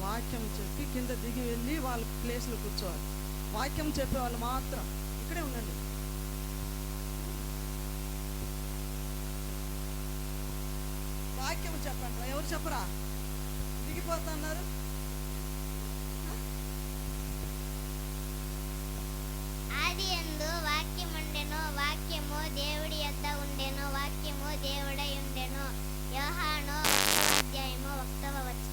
వాక్యం చెప్పి కింద దిగి వెళ్ళి వాళ్ళ ప్లేస్లో కూర్చోవాలి. వాక్యం చెప్పే వాళ్ళు మాత్రం ఇక్కడే ఉండండి. వాక్యం చెప్పండి. ఎవరు చెప్పరా? దిగిపోతున్నారు. ఆది యందు వాక్యముండెను, వాక్యము దేవుడి యొద్ద ఉండెను, వాక్యము దేవుడై ఉండెను. యోహాను 1వ అధ్యాయము 1వ వచనం.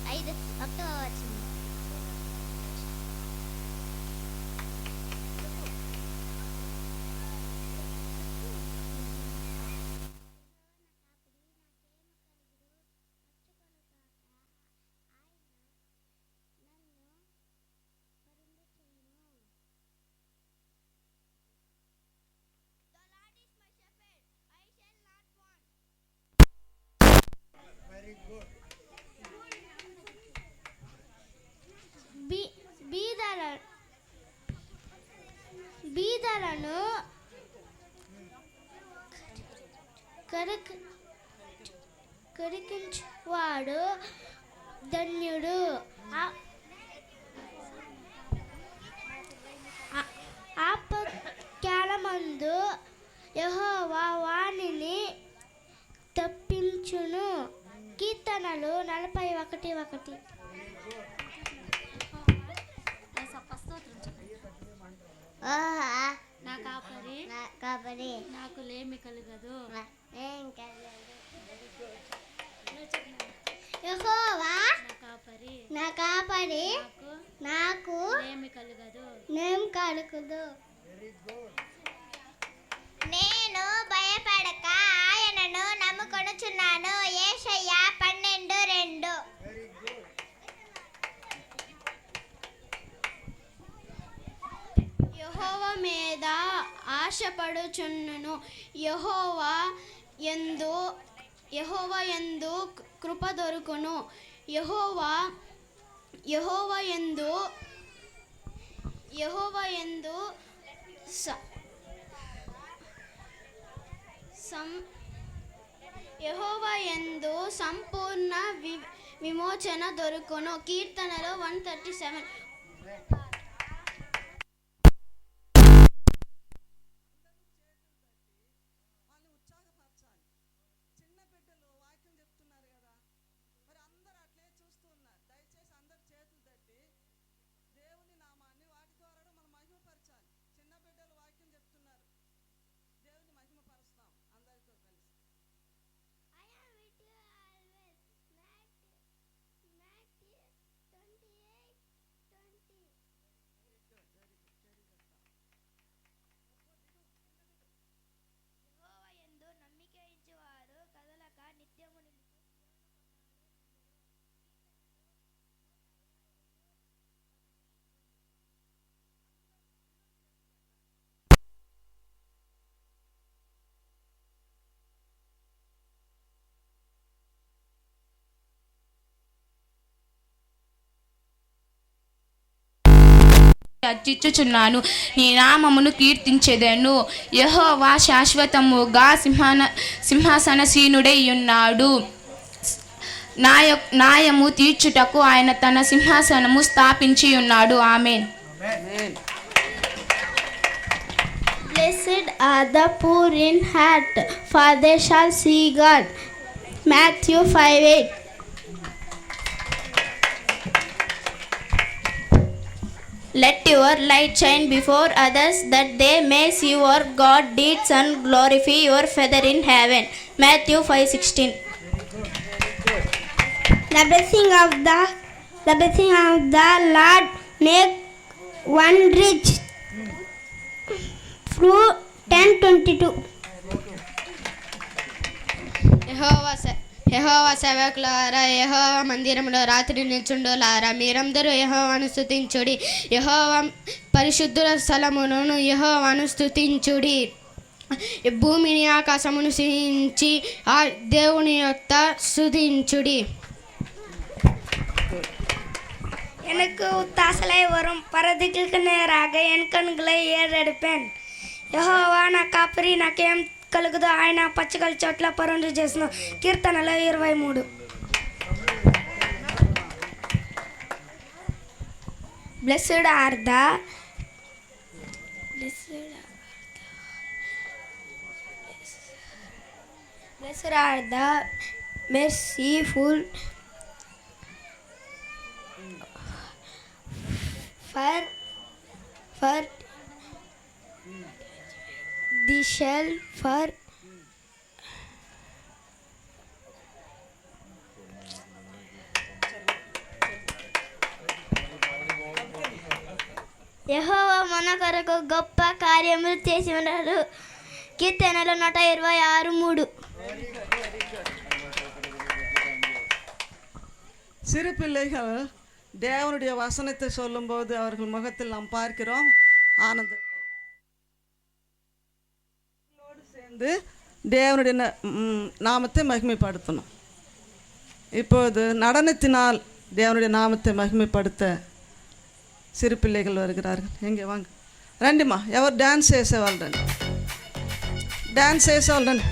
బీదలను కరికించువాడు ధన్యుడు. ఆపత్కాలమందు యెహోవా వానిని తప్పించును. కీర్తనలు 41:1. నా కాపరి నాకు లేమి కలుగదు. యెహోవా నా కాపరి నాకు లేమి కలుగదు. నేను భయపడక ఆయనను నమ్ముకొనుచున్నాను. యెషయా 12:2. యెహోవా మీద ఆశపడుచున్నను. యెహోవా యందు కృప దొరుకును. యెహోవా యందు సంపూర్ణ విమోచన దొరుకును. కీర్తనలు 137. అర్చించుచున్నాను. నీ నామమును కీర్తించెదను. యెహోవా శాశ్వతముగా సింహాసనసీనుడై ఉన్నాడు. న్యాయము తీర్చుటకు ఆయన తన సింహాసనము స్థాపించి ఉన్నాడు. ఆమేన్. Blessed are the poor in heart, for they shall see God. Matthew 5:8. Let your light shine before others, that they may see your good deeds and glorify your Father in heaven. Matthew 5:16. The blessing of the Lord make one rich. Through 10:22. యెహోవా సేవకులారా, యెహోవా మందిరంలో రాత్రి నిల్చుండులారా, మీరందరూ యెహోవాను స్తుతించుడి. యెహోవా పరిశుద్ధ స్థలమును యెహోవాను స్తుతించుడి. భూమిని ఆకాశమును సృజించి ఆ దేవుని యొక్క స్తుతించుడి. எனக்கு உத்தாசலை வரும் பரதிகளுக்கு நேராக என் கண்களை ஏறெடுப்பேன். యెహోవా నా కాపరి, నాకేం కలుగుదో. ఆయన పచ్చగల చోట్ల పరుండు చేసిన. కీర్తనలు 23. Blessed are the merciful, for they shall for యెహోవా మన కొరకు గొప్ప కార్యములు చేసి ఉన్నాడు. కీర్తనలు 126:3. சிறு பிள்ளைகள் தேவனுடைய வசனத்தை சொல்லும்போது அவர்கள் முகத்தில் நாம் பார்க்கிறோம் ஆனந்தம். சேர்ந்து தேவனுடைய நாமத்தை மகிமைப்படுத்தணும். இப்போது நடனத்தினால் தேவனுடைய நாமத்தை மகிமைப்படுத்த சிறு பிள்ளைகள் வருகிறார்கள். எங்கே வாங்க రండిమా. ఎవరు డ్యాన్స్ చేసేవాళ్ళు రండి, డ్యాన్స్ చేసేవాళ్ళు రండి.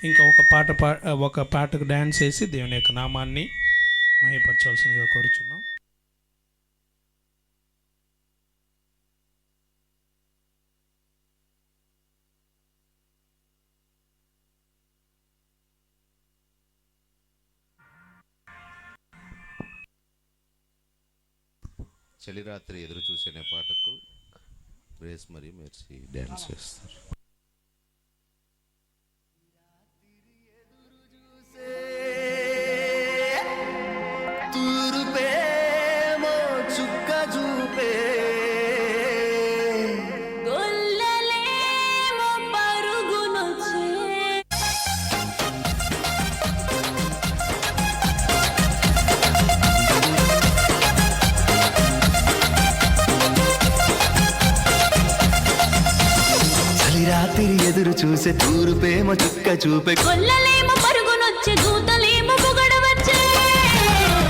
ఇంకా ఒక పాటకు డ్యాన్స్ వేసి దేవుని యొక్క నామాన్ని మహిమపరచాల్సిందిగా కోరుచున్నాం. చలిరాత్రి ఎదురు చూసే పాటకు గ్రేస్ మరియు మెర్సీ డ్యాన్స్ చేస్తారు. ఎదురు చూసే తూరుపేమో చుక్క చూపే కొల్లలేమో పరుగునొచ్చే దూతలేమో పొగడవచ్చే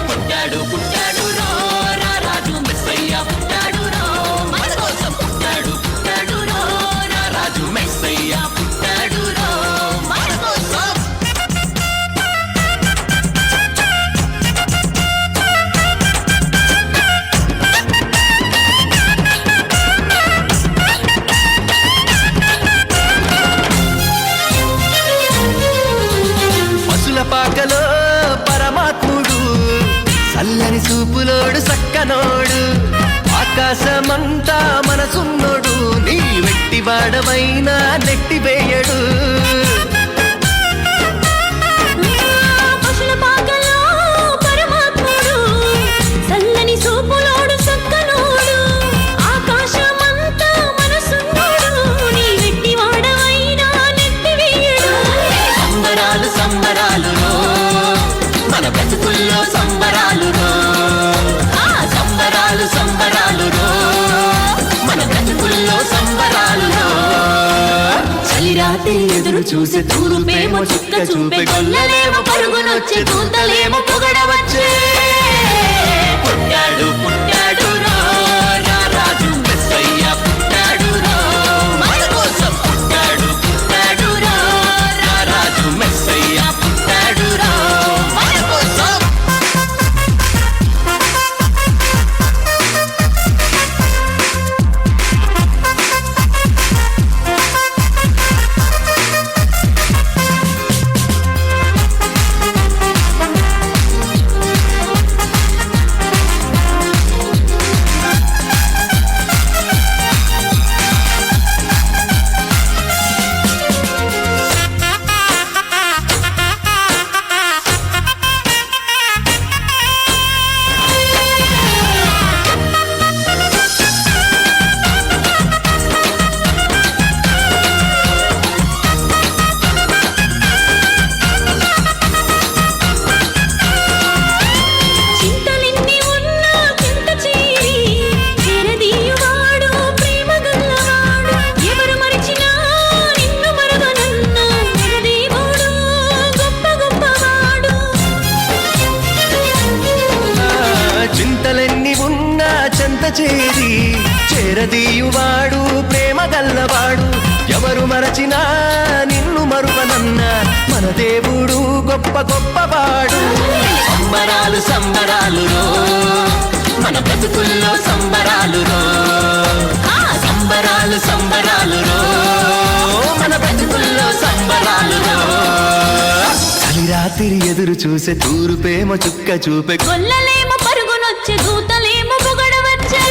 పుట్టాడు పుట్టాడు రో రాజు మెస్సయ్య పుట్టాడు రో మన కోసం పుట్టాడు పుట్టాడు రో రాజు మెస్సయ్య పుట్టాడు రో మన కోసం. పాకలో పరమాత్ముడు చల్లని చూపులోడు సక్కనోడు ఆకాశమంతా మనసున్నోడు నీ వెట్టి వాడమైనా నెట్టివేయడు. పశుల పాకలో పరమాత్ముడు చల్లని చూపులోడు సక్కనోడు ఆకాశమంతా మనసున్నోడు నీ వెట్టి వాడమైనా నెట్టివేయడు. సంబరాలు సంబరాలు మన బ్రతుకుల్లో సంబరాలు సంబరాలు సంబరాలు మన బ్రతుకుల్లో సంబరాలు. చలిరాత్రి ఎదురు చూసే తూరుపేమో చుక్క చూపే గొల్లలేమో పరుగునొచ్చే దూతలేమో పొగడవచ్చే పుట్టాడు పుట్టాడు రాజు మెస్సయ్య పుట్టాడు మన కోసం పుట్టాడు పుట్టాడు రాజు మెస్సయ్య పుట్టాడు మన కోసం. చేరి చేరదీయువాడు ప్రేమ గల్లవాడు ఎవరు మరచినా నిన్ను మరువనన్న మన దేవుడు గొప్ప గొప్పవాడు. సంబరాలు సంబరాలు మన బ్రతుకుల్లో సంబరాలు సంబరాలు సంబరాలు మన బ్రతుకుల్లో సంబరాలు. చలిరాత్రి ఎదురు చూసే తూరుపేమో చుక్క చూపే కొల్లలేమో పరుగునొచ్చే దూతలేమో పొగడవచ్చే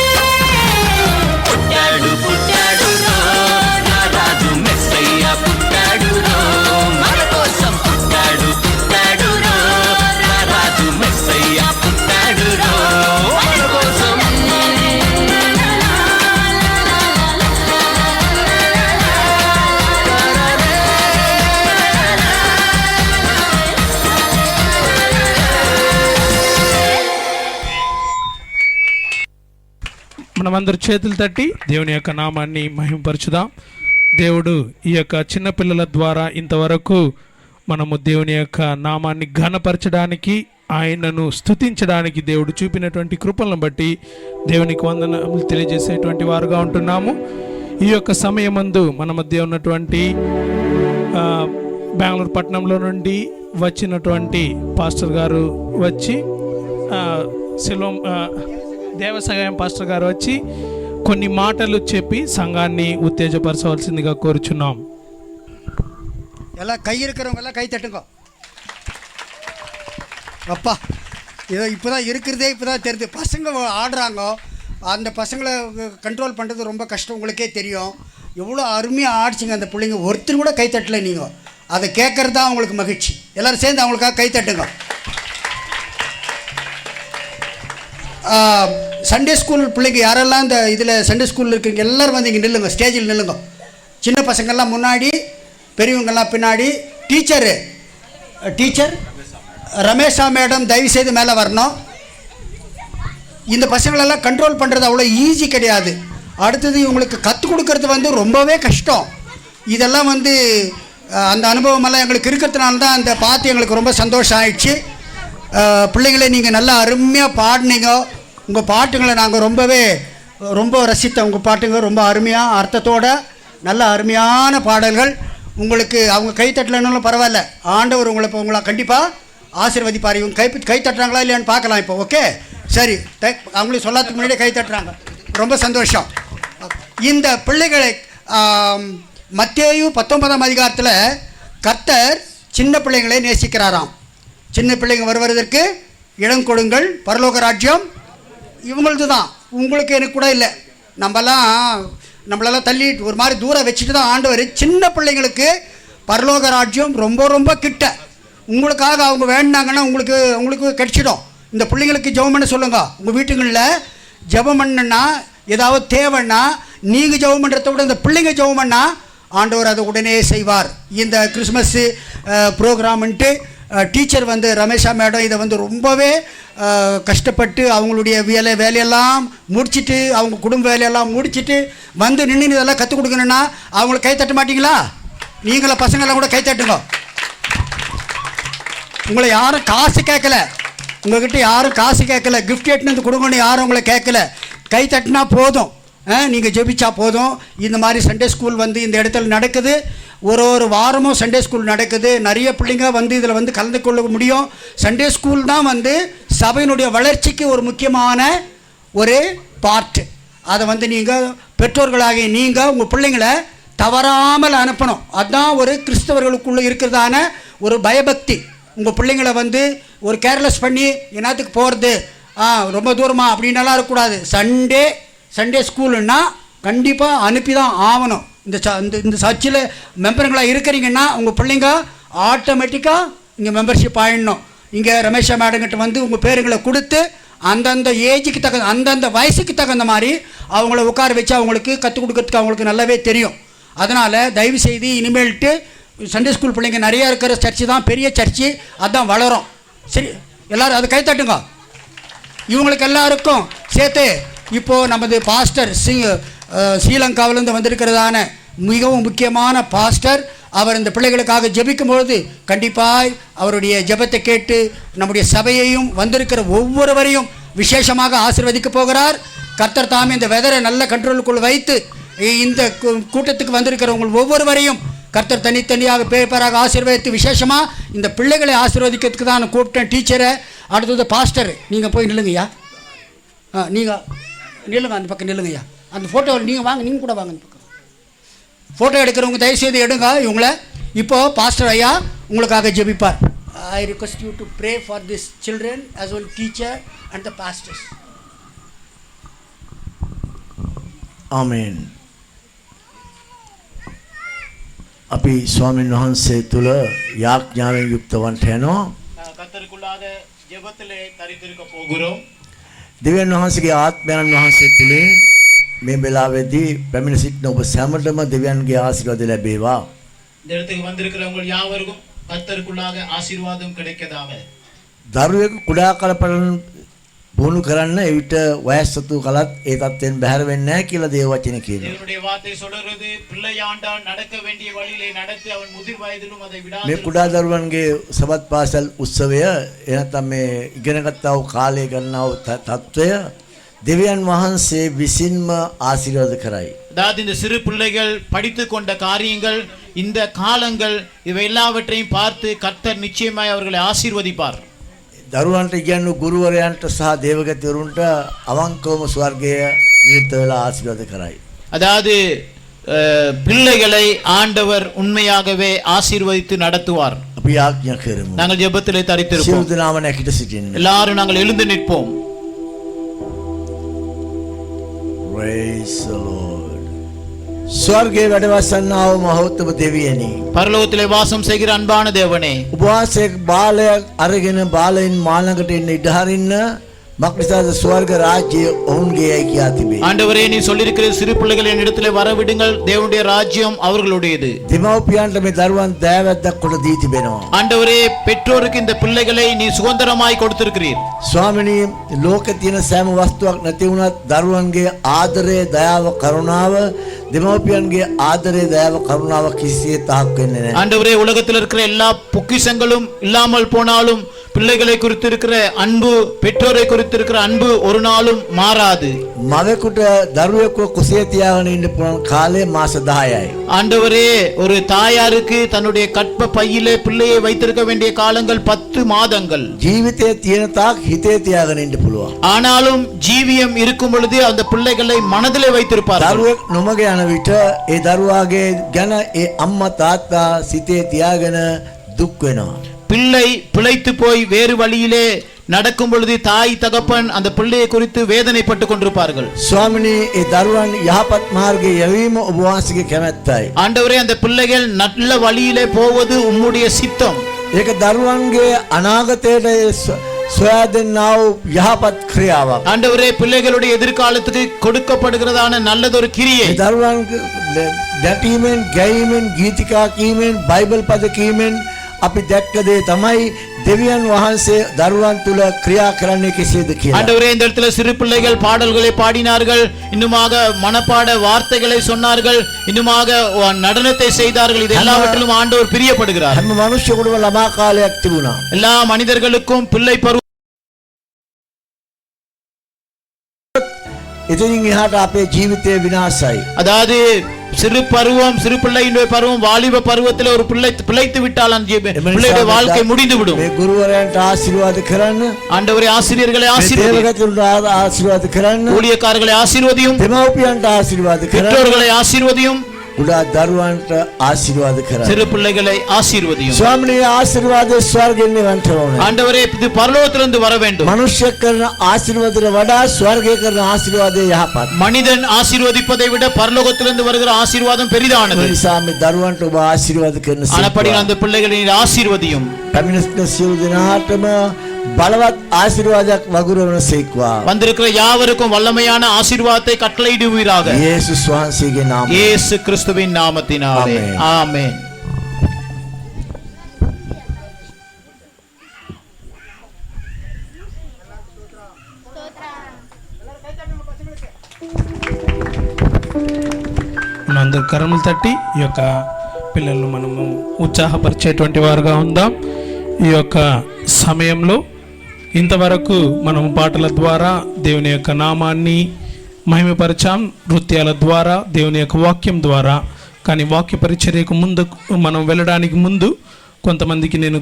పుట్టాడు పుట్టాడు రాజు మెస్సయ్య పుట్టాడు మన కోసం పుట్టాడు పుట్టాడు రాజు మెస్సయ్య పుట్టాడు మన కోసం. మనమందరూ చేతులు తట్టి దేవుని యొక్క నామాన్ని మహిమపరచుదాం. దేవుడు ఈ యొక్క చిన్నపిల్లల ద్వారా ఇంతవరకు మనము దేవుని యొక్క నామాన్ని ఘనపరచడానికి, ఆయనను స్తుతించడానికి దేవుడు చూపినటువంటి కృపలను బట్టి దేవునికి వందనములు తెలియజేసేటువంటి వారుగా ఉంటున్నాము. ఈ యొక్క సమయమందు మన మధ్య ఉన్నటువంటి బెంగళూరు పట్టణంలో నుండి వచ్చినటువంటి పాస్టర్ గారు వచ్చి శిలోం దేవసహాయం పాస్టర్ గారు వచ్చి కొన్ని మాటలు చెప్పి సంఘాన్ని ఉత్తేజపరచవలసిందిగా కోరుచున్నాం. எல்லாம் கை இருக்கிறவங்க எல்லாம் கை தட்டுங்க. அப்பா ஏதோ இப்போ தான் இருக்கிறதே இப்போ தான் தெரியுது. பசங்க ஆடுறாங்க, அந்த பசங்களை கண்ட்ரோல் பண்ணுறது ரொம்ப கஷ்டம், உங்களுக்கே தெரியும். எவ்வளோ அருமையாக ஆடிச்சிங்க அந்த பிள்ளைங்க. ஒருத்தர் கூட கை தட்டலை. நீங்கள் அதை கேட்குறது தான் அவங்களுக்கு மகிழ்ச்சி. எல்லோரும் சேர்ந்து அவங்களுக்காக கை தட்டுங்க. சண்டே ஸ்கூல் பிள்ளைங்க யாரெல்லாம் இந்த இதில் சண்டே ஸ்கூலில் இருக்கிறவங்க எல்லோரும் வந்து இங்கே நில்லுங்க, ஸ்டேஜில் நில்லுங்க. சின்ன பசங்கள்லாம் முன்னாடி, பெரியவங்கெல்லாம் பின்னாடி. டீச்சர் ரமேஷா மேடம் தயவுசெய்து மேலே வரணும். இந்த பசங்களெல்லாம் கண்ட்ரோல் பண்ணுறது அவ்வளோ ஈஸி கிடையாது. அடுத்தது இவங்களுக்கு கற்றுக் கொடுக்கறது வந்து ரொம்பவே கஷ்டம். இதெல்லாம் வந்து அந்த அனுபவமெல்லாம் எங்களுக்கு இருக்கிறதுனால தான் அந்த பார்த்து எங்களுக்கு ரொம்ப சந்தோஷம் ஆயிடுச்சு. பிள்ளைங்களை நீங்கள் நல்லா அருமையாக பாடினீங்க. உங்கள் பாட்டுங்களை நாங்கள் ரொம்ப ரசித்தோம். உங்கள் பாட்டுங்க ரொம்ப அருமையாக அர்த்தத்தோடு நல்ல அருமையான பாடல்கள். உங்களுக்கு அவங்க கை தட்டலன்னாலும் பரவாயில்ல, ஆண்டவர் உங்களை கண்டிப்பாக ஆசீர்வதிப்பார். இவங்க கை தட்டுறாங்களா இல்லையான்னு பார்க்கலாம் இப்போ. ஓகே, சரி. அவங்களுக்கு சொல்லாததுக்கு முன்னாடியே கை தட்டுறாங்க, ரொம்ப சந்தோஷம். இந்த பிள்ளைகளை மத்தேயு 19ஆம் அதிகாரத்தில் கர்த்தர் சின்ன பிள்ளைகளை நேசிக்கிறாராம். சின்ன பிள்ளைங்க வருவதற்கு இடம் கொடுங்கள், பரலோக ராஜ்யம் இவங்களது தான், உங்களுக்கு எனக்கு கூட இல்லை. நம்மளெல்லாம் தள்ளி ஒரு மாதிரி தூரம் வச்சுட்டு தான் ஆண்டவர் சின்ன பிள்ளைங்களுக்கு பரலோக ராஜ்யம் ரொம்ப ரொம்ப கிட்ட. உங்களுக்காக அவங்க வேண்டாங்கன்னா உங்களுக்கு கிடைச்சிடும். இந்த பிள்ளைங்களுக்கு ஜெபம் பண்ண சொல்லுங்கள். உங்கள் வீட்டுங்களில் ஜெபம் பண்ணுன்னா ஏதாவது தேவைன்னா நீங்கள் ஜெபம் பண்ணுறத விட இந்த பிள்ளைங்க ஜெபம் பண்ணால் ஆண்டவர் அதை உடனே செய்வார். இந்த கிறிஸ்மஸ்ஸு ப்ரோக்ராம்ன்ட்டு டீச்சர் வந்து ரமேஷா மேடம் இதை வந்து ரொம்பவே கஷ்டப்பட்டு அவங்களுடைய வேலையெல்லாம் முடிச்சுட்டு, அவங்க குடும்ப வேலையெல்லாம் முடிச்சுட்டு வந்து நின்று இதெல்லாம் கற்றுக் கொடுக்கணுன்னா அவங்களுக்கு கை தட்ட மாட்டிங்களா? நீங்கள பசங்களாம் கூட கை தட்டுங்க. உங்களை யாரும் காசு கேட்கல, உங்கள்கிட்ட யாரும் காசு கேட்கல, கிஃப்ட் எட்டுன்னு கொடுங்கன்னு யாரும் உங்களை கேட்கல. கை தட்டினா போதும், நீங்கள் ஜெபிச்சா போதும். இந்த மாதிரி சண்டே ஸ்கூல் வந்து இந்த இடத்துல நடக்குது. ஒரு வாரமும் சண்டே ஸ்கூல் நடக்குது. நிறைய பிள்ளைங்க வந்து இதில் வந்து கலந்து கொள்ள முடியும். சண்டே ஸ்கூல் தான் வந்து சபையினுடைய வளர்ச்சிக்கு ஒரு முக்கியமான ஒரு பார்ட்டு. அதை வந்து நீங்கள் பெற்றோர்களாகிய நீங்கள் உங்கள் பிள்ளைங்களை தவறாமல் அனுப்பணும். அதுதான் ஒரு கிறிஸ்தவர்களுக்குள்ளே இருக்கிறதான ஒரு பயபக்தி. உங்கள் பிள்ளைங்களை வந்து ஒரு கேர்லெஸ் பண்ணி என்னத்துக்கு போகிறது, ரொம்ப தூரமாக அப்படின்னலாம் இருக்கக்கூடாது. சண்டே ஸ்கூலுன்னா கண்டிப்பாக அனுப்பி தான் ஆகணும். இந்த சர்ச்சில் மெம்பருங்களாக இருக்கிறீங்கன்னா உங்கள் பிள்ளைங்க ஆட்டோமேட்டிக்காக இங்கே மெம்பர்ஷிப் ஆகிடணும். இங்கே ரமேஷா மேடங்கிட்ட வந்து உங்கள் பேருங்களை கொடுத்து அந்தந்த ஏஜுக்கு தகுந்த அந்தந்த வயசுக்கு தகுந்த மாதிரி அவங்கள உட்கார வச்சு அவங்களுக்கு கற்றுக் கொடுக்கறதுக்கு அவங்களுக்கு நல்லாவே தெரியும். அதனால் தயவுசெய்து இனிமேல்ட்டு சண்டே ஸ்கூல் பிள்ளைங்க நிறையா இருக்கிற சர்ச்சு தான் பெரிய சர்ச்சு, அதுதான் வளரும். சரி, எல்லோரும் அதை கை தட்டுங்க. இவங்களுக்கு எல்லாருக்கும் சேர்த்து இப்போது நமது பாஸ்டர் ஸ்ரீலங்காவிலேருந்து வந்திருக்கிறதான மிகவும் முக்கியமான பாஸ்டர், அவர் இந்த பிள்ளைகளுக்காக ஜெபிக்கும்பொழுது கண்டிப்பாக அவருடைய ஜெபத்தை கேட்டு நம்முடைய சபையையும் வந்திருக்கிற ஒவ்வொருவரையும் விசேஷமாக ஆசீர்வதிக்க போகிறார். கர்த்தர் தாமே இந்த வெதரை நல்ல கண்ட்ரோலுக்குள் வைத்து இந்த கூட்டத்துக்கு வந்திருக்கிறவங்க ஒவ்வொருவரையும் கர்த்தர் தனித்தனியாக பேப்பராக ஆசீர்வதித்து விசேஷமாக இந்த பிள்ளைகளை ஆசீர்வதிக்கிறதுக்கு தான் நான் கூப்பிட்டேன் டீச்சரை. அடுத்தது பாஸ்டர், நீங்கள் போய் நில்லுங்கய்யா. நீங்கள் நில்லுங்க, அந்த பக்கம் நில்லுங்கய்யா. அந்த ஃபோட்டோவில் நீங்கள் கூட வாங்க. அந்த பக்கம் ஃபோட்டோ எடுக்கிறவங்க தயவுசெய்து எடுங்க இவங்கள. இப்போது பாஸ்டர் ஐயா உங்களுக்காக ஜெபிப்பார். I request you to pray for this children as well teacher and the pastors. ආමේන්. අපි ස්වාමීන් වහන්සේ තුල යාඥාවෙන් යුක්තවන්ට යනවා. கர்த்தருக்குள்ளாக ஜெபத்திலே தரித்திருக்க போகிறோம். දෙවියන් වහන්සේගේ ආත්මයන් වහන්සේ තුලින් මේ වෙලාවේදී පැමිණ සිටින ඔබ සැමටම දෙවියන්ගේ ආශිර්වාද ලැබේවා. இந்த இடத்துக்கு வந்திருக்கிறவங்க யாவருக்கும் கர்த்தருக்குள்ளாக ஆசீர்வாதம் கிடைக்கதாக. දරුවෙකු කුඩා කල පුහුණු කරන්න එවිට වයස්සතු කලත් ඒ තත්ත්වෙන් බැහැර වෙන්නේ නැහැ කියලා දේව වචනේ කියනවා. தேவனுடைய வார்த்தை சொல்றது பிள்ளையாண்டான் நடக்க வேண்டிய வழியிலே நடத்தி அவன் முதிர் வயதிலும் அதை விடாது. මේ කුඩා දරුවන්ගේ සබත් පාසල් උත්සවය එනතම මේ ඉගෙන ගත්තා වූ කාලය ගන්නා වූ තත්ත්වය දෙවියන් වහන්සේ විසින්ම ආශිර්වාද කරයි. அதாவது இந்த சிறு பிள்ளைகள் படித்து கொண்ட காரியங்கள் இந்த காலங்கள் இவை எல்லாவற்றையும் பார்த்து கர்த்தர் நிச்சயமாய் அவர்களை ஆசீர்வதிப்பார். දරුවන්ට ඉගැන්වූ ගුරුවරයන්ට සහ දේවගතවරුන්ට අවංකවම ස්වර්ගය ජීවිතවල ආශිර්වාද කරයි. அதாவது பிள்ளைகளை ஆண்டவர் உண்மையாகவே ஆசீர்வதித்து நடத்துவார். අපි ආඥා කරමු. நாங்கள் ஜெபத்திலே සියලු தரித்திருப்போம். දෙනාම නැගිට සිටින්න. எல்லாரும் நாங்கள் எழுந்து நிற்போம். Praise the Lord. ස්වර්ගයේ වැඩ වසන්නා වූ මහෞත්ම දෙවියනි. பரலோகத்திலே வாசம் செய்கிற அன்பான தேவனே, උපවාසයේ බාලයක් අරගෙන බාලයින් මාළඟට එන්න ඉඩ හරින්න මක්නිසාද ස්වර්ග රාජ්‍යය ඔවුන්ගේයි කියා තිබේ. ஆண்டவரே நீ சொல்லியிருக்கிற சிறு பிள்ளைகளை என்னிடத்திலே வரவிடுங்கள், தேவனுடைய ராஜ்யம் அவர்களுடையது. දෙමව්පියන්ට මේ දරුවන් දෑවැද්දක් කොට දී තිබෙනවා. ஆண்டவரே பெற்றோருக்கு இந்த பிள்ளைகளை நீ சுதந்திரமாய் கொடுத்திருக்கிறீர். ස්වාමිනී ලෝකේ තියෙන සෑම වස්තුවක් නැති වුණත් දරුවන්ගේ ආදරය දයාව කරුණාව දෙමව්පියන්ගේ ආදරය දයාව කරුණාව කිසිසේත් අහක් වෙන්නේ නැහැ. ஆண்டவரே உலகத்தில் இருக்கிற எல்லா பொக்கிஷங்களும் இல்லாமல் போனாலும் பிள்ளைகளை குறித்து இருக்கிற அன்பு, பெற்றோரை குறித்து இருக்கிற அன்பு ஒரு நாளும் மாறாது. මවෙකුට දරුවෙකුව කුසේ තියාගෙන ඉන්න පුළුවන් කාලය මාස 10යි. ஆண்டவரே ஒரு தாயாருக்கு தன்னுடைய கற்ப பையிலே பிள்ளையை வைத்திருக்க வேண்டிய காலங்கள் 10 மாதங்கள். ජීවිතයේ තියෙන තාක් හිතේ තියාගෙන ඉන්න පුළුවන්. ஆனாலும் ஜீவியம் இருக்கும் பொழுது அந்த பிள்ளைகளை மனதிலே வைத்திருப்பார்கள். දරුවෙක් නොමග යන විට ඒ දරුවාගේ ගැන ඒ අම්මා තාත්තා සිතේ තියාගෙන දුක් වෙනවා. பிள்ளை பிழைத்து போய் வேறு வழியிலே நடக்கும் பொழுது தாய் தகப்பன் அந்த பிள்ளையை குறித்து வேதனைப்பட்டு கொண்டிருப்பார்கள். ස්වාමිනී ඒ දරුවන් යහපත් මාර්ගයේ යැවීම ඔබ වහන්සේගේ කැමැත්තයි. ஆண்டவரே அந்த பிள்ளைகள் நல்ல வழியிலே போவது உம்முடைய சித்தம். ඒක දරුවන්ගේ අනාගතයට සොයා දෙන්නා වූ යහපත් ක්‍රියාවක්. ஆண்டவரே பிள்ளைகளுடைய எதிர்காலத்துக்கு கொடுக்கப்படுகிறதான நல்லதொரு கிரியை. ඒ දරුවන්ගේ දැටීමෙන් ගැයීමෙන් ගීතිකා කීමෙන් බයිබල් පද කීමෙන් අපි දැක්ක දේ තමයි දෙවියන් වහන්සේ දරුවන් තුල ක්‍රියා කරන්නේ කෙසේද කියලා. ஆண்டவரே இந்த இடத்துல சிறு பிள்ளைகள் பாடல்களை பாடினார்கள், இன்னுமாக மனப்பாட வார்த்தைகளை சொன்னார்கள், இன்னுமாக நடனத்தை செய்தார்கள். இது எல்லாவற்றிலும் ஆண்டவர் பிரியப்படுகிறார். හැම මනුෂ්‍යයෙකුටම ළමා කාලයක් තිබුණා. எல்லா மனிதர்களுக்கும் பிள்ளை பருவம். එතනින් එහාට අපේ ජීවිතය විනාශයි. அதாவது சிறு பருவம், சிறு பிள்ளையினுடைய பருவம், வாலிப பருவத்தில் ஒரு பிள்ளை பிழைத்து விட்டால் அந்த பிள்ளையுடைய வாழ்க்கை முடிந்து விடும். මේ ගුරුවරයන්ට ආශිර්වාද කරන්න. ஆண்டவரே ஆசிரியர்களை ஆசீர்வதியும். දේවගතුන්ට ආශිර්වාද කරන්න. ஊழியக்காரர்களை ஆசீர்வதியும். දෙමව්පියන්ට ආශිර්වාද කරන්න. பெற்றோர்களை ஆசீர்வதியும். උඩා දරුවන්ට ආශිර්වාද කරන්න. சிறு பிள்ளைகளை ஆசீர்வதியும். ස්වාමිනී ආශිර්වාදයේ ස්වර්ගෙන් නිවන්ට ඕනේ. ஆண்டவரே இது பரலோகத்திலிருந்து வர வேண்டும். මනුෂ්‍ය කරන ආශිර්වාදයට වඩා ස්වර්ගයේ කරන ආශිර්වාදය යහපත්. மனிதன் ஆசீர்வதிப்பதை விட பரலோகத்திலிருந்து வருகிற ஆசீர்வாதம் பெரிதானது. ඒ නිසා මේ දරුවන්ට ඔබ ආශිර්වාද කරන ஆனபடியால் அந்த பிள்ளைகளை நீர் ஆசீர்வதியும். පැමිණෙන සියලු දෙනාටම බලවත් ආශිර්වාදයක් වගුරුවන සේක්වා. வந்திருக்கிற யாவருக்கும் வல்லமையான ஆசீர்வாதத்தை கட்டளையிடுவீராக. යේසුස් වහන්සේගේ නාමයෙන්. இயேசு கிறிஸ்துவின் நாமத்தினாலே. ஆமென். మనందరూ కరములు తట్టి ఈ యొక్క పిల్లలను మనము ఉత్సాహపరిచేటువంటి వారుగా ఉందాం. ఈ యొక్క సమయంలో ఇంతవరకు మనము పాటల ద్వారా దేవుని యొక్క నామాన్ని మహిమపరచాం, నృత్యాల ద్వారా, దేవుని యొక్క వాక్యం ద్వారా. కానీ వాక్య పరిచర్యకు ముందు మనం వెళ్ళడానికి ముందు కొంతమందికి నేను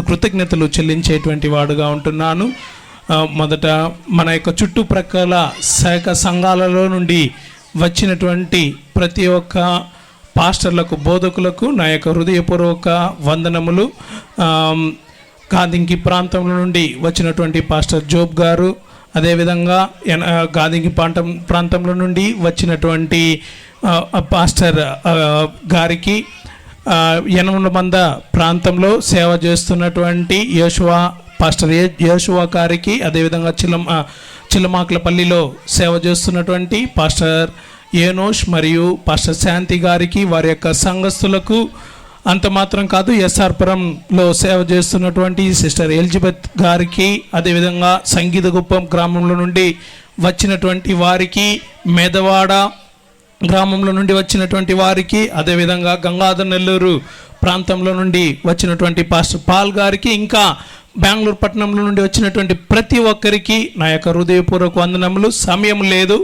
కృతజ్ఞతలు చెల్లించేటువంటి వాడుగా ఉంటున్నాను. మొదట మన యొక్క చుట్టుప్రక్కల శాఖ సంఘాలలో నుండి వచ్చినటువంటి ప్రతి ఒక్క పాస్టర్లకు, బోధకులకు నా యొక్క హృదయపూర్వక వందనములు. గాదింకి ప్రాంతంలో నుండి వచ్చినటువంటి పాస్టర్ జోబ్ గారు, అదేవిధంగా గాదింకి ప్రాంతంలో నుండి వచ్చినటువంటి పాస్టర్ గారికి, యనమలమంద ప్రాంతంలో సేవ చేస్తున్నటువంటి పాస్టర్ యోషువా గారికి, అదేవిధంగా చిల్లమాకులపల్లిలో సేవ చేస్తున్నటువంటి పాస్టర్ ఏనోష్ మరియు పాస్టర్ శాంతి గారికి, వారి యొక్క సంఘస్థులకు, అంత మాత్రం కాదు ఎస్ఆర్పురంలో సేవ చేస్తున్నటువంటి సిస్టర్ ఎలిజబెత్ గారికి, అదేవిధంగా సంగీతగుప్పం గ్రామంలో నుండి వచ్చినటువంటి వారికి, మెదవాడ గ్రామంలో నుండి వచ్చినటువంటి వారికి, అదేవిధంగా గంగాధర్ నెల్లూరు ప్రాంతంలో నుండి వచ్చినటువంటి పాస్టర్ పాల్ గారికి, ఇంకా బెంగళూరు పట్టణంలో నుండి వచ్చినటువంటి ప్రతి ఒక్కరికి నా యొక్క హృదయపూర్వక వందనములు. సమయం లేదు,